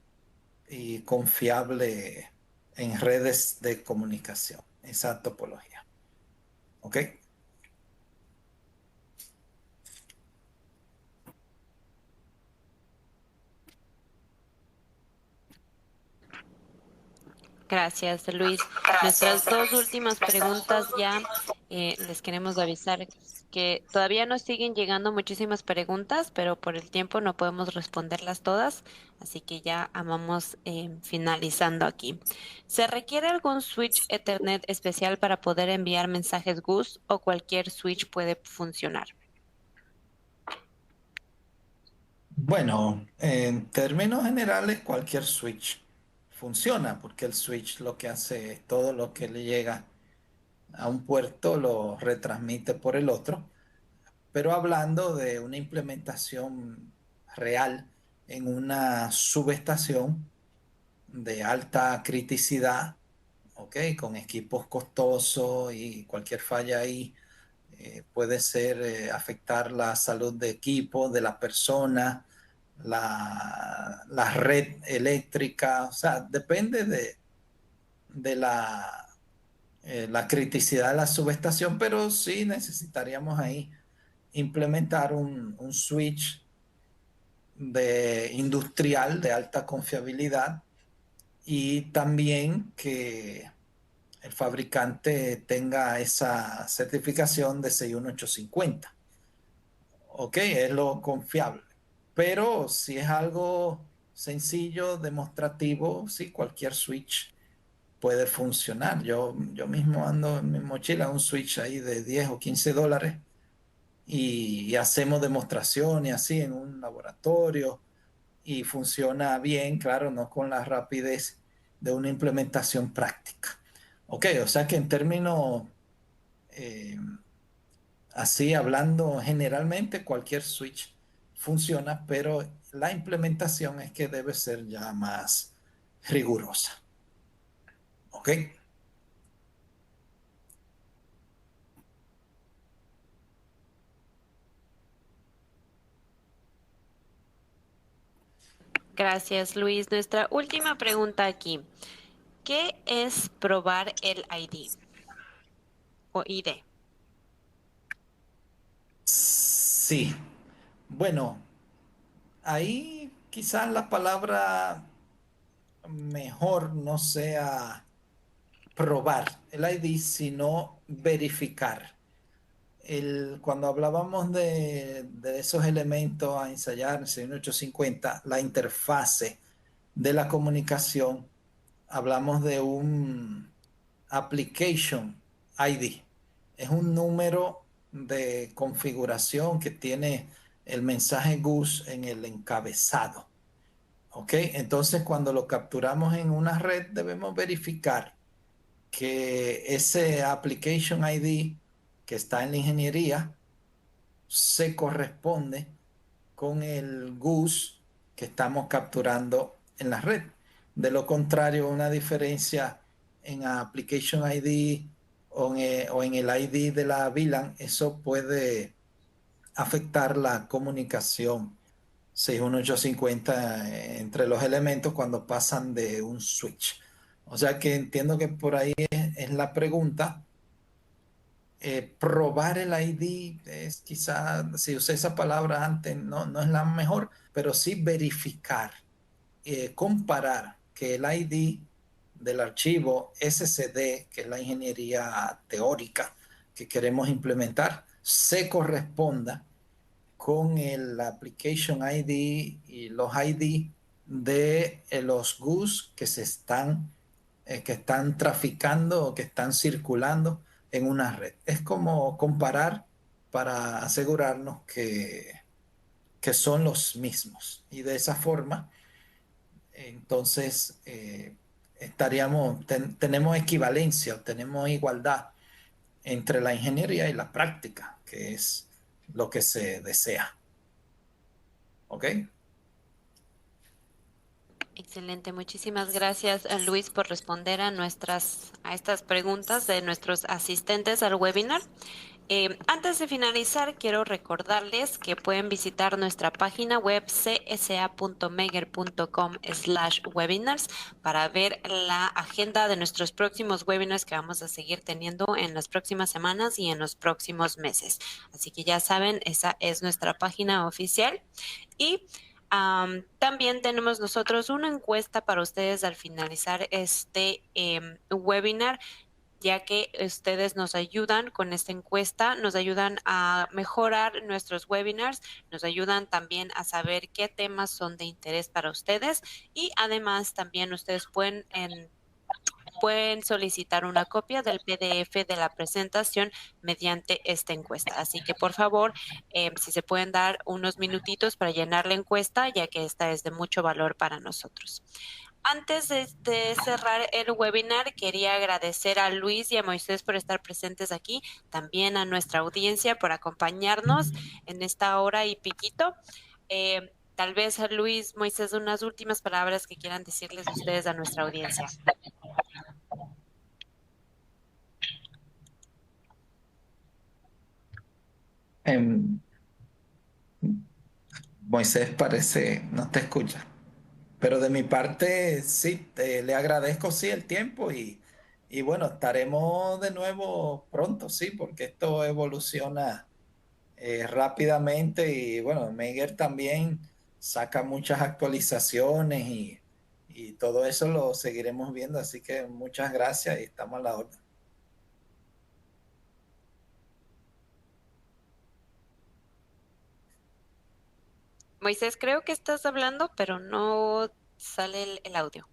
y confiable en redes de comunicación, esa topología. ¿Ok? Gracias, Luis. Nuestras dos últimas preguntas ya, les queremos avisar que todavía nos siguen llegando muchísimas preguntas, pero por el tiempo no podemos responderlas todas, así que ya vamos finalizando aquí. ¿Se requiere algún switch Ethernet especial para poder enviar mensajes GUS o cualquier switch puede funcionar? Bueno, en términos generales, cualquier switch funciona, porque el switch lo que hace es todo lo que le llega a un puerto lo retransmite por el otro. Pero hablando de una implementación real en una subestación de alta criticidad, ¿ok? Con equipos costosos y cualquier falla ahí puede ser afectar la salud de equipo, de la persona, la red eléctrica, o sea, depende de la criticidad de la subestación, pero sí necesitaríamos ahí implementar un switch industrial de alta confiabilidad y también que el fabricante tenga esa certificación de 61850. Ok, es lo confiable. Pero si es algo sencillo, demostrativo, sí, cualquier switch puede funcionar. Yo mismo ando en mi mochila un switch ahí de 10 o 15 dólares y hacemos demostraciones así en un laboratorio y funciona bien, claro, no con la rapidez de una implementación práctica. Ok, o sea que en términos eh, así, hablando generalmente, cualquier switch funciona, pero la implementación es que debe ser ya más rigurosa. ¿Ok? Gracias, Luis. Nuestra última pregunta aquí. ¿Qué es probar el ID o ID? Sí. Bueno, ahí quizás la palabra mejor no sea probar el ID, sino verificar. Cuando hablábamos de esos elementos a ensayar en 6850, la interfase de la comunicación, hablamos de un Application ID. Es un número de configuración que tiene el mensaje GUS en el encabezado. ¿Ok? Entonces, cuando lo capturamos en una red, debemos verificar que ese Application ID que está en la ingeniería se corresponde con el GUS que estamos capturando en la red. De lo contrario, una diferencia en Application ID o en el ID de la VLAN, eso puede afectar la comunicación 61850 entre los elementos cuando pasan de un switch. O sea que entiendo que por ahí es la pregunta. Probar el ID es quizá, si usé esa palabra antes, no es la mejor, pero sí verificar, comparar que el ID del archivo SSD, que es la ingeniería teórica que queremos implementar, se corresponda con el Application ID y los ID de los GUS que están traficando o que están circulando en una red. Es como comparar para asegurarnos que son los mismos. Y de esa forma, entonces, tenemos equivalencia, tenemos igualdad entre la ingeniería y la práctica, que es lo que se desea. ¿Ok? Excelente, muchísimas gracias, Luis, por responder a estas preguntas de nuestros asistentes al webinar. Antes de finalizar, quiero recordarles que pueden visitar nuestra página web csa.megger.com/webinars para ver la agenda de nuestros próximos webinars que vamos a seguir teniendo en las próximas semanas y en los próximos meses. Así que ya saben, esa es nuestra página oficial. Y también tenemos nosotros una encuesta para ustedes al finalizar este webinar, ya que ustedes nos ayudan con esta encuesta, nos ayudan a mejorar nuestros webinars, nos ayudan también a saber qué temas son de interés para ustedes y además también ustedes pueden solicitar una copia del PDF de la presentación mediante esta encuesta. Así que por favor, si se pueden dar unos minutitos para llenar la encuesta, ya que esta es de mucho valor para nosotros. Antes de cerrar el webinar, quería agradecer a Luis y a Moisés por estar presentes aquí, también a nuestra audiencia por acompañarnos en esta hora y piquito. Tal vez, Luis, Moisés, unas últimas palabras que quieran decirles ustedes a nuestra audiencia. Moisés parece, no te escucha. Pero de mi parte, sí, le agradezco, sí, el tiempo y bueno, estaremos de nuevo pronto, sí, porque esto evoluciona rápidamente y bueno, Meger también saca muchas actualizaciones y todo eso lo seguiremos viendo, así que muchas gracias y estamos a la orden. Moisés, creo que estás hablando, pero no sale el audio.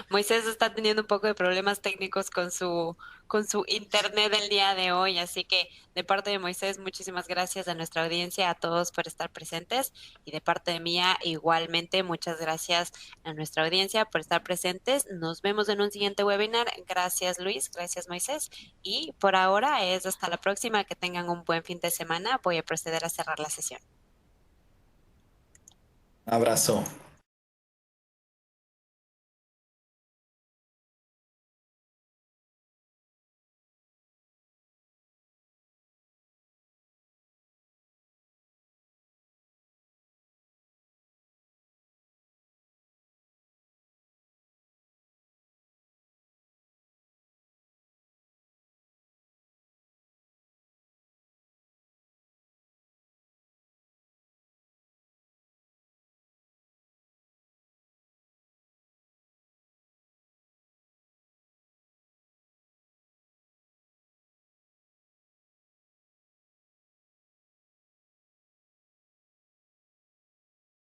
Moisés está teniendo un poco de problemas técnicos con su internet el día de hoy, así que de parte de Moisés, muchísimas gracias a nuestra audiencia, a todos por estar presentes y de parte de mía igualmente, muchas gracias a nuestra audiencia por estar presentes. Nos vemos en un siguiente webinar. Gracias Luis, gracias Moisés y por ahora es hasta la próxima, que tengan un buen fin de semana. Voy a proceder a cerrar la sesión. Un abrazo.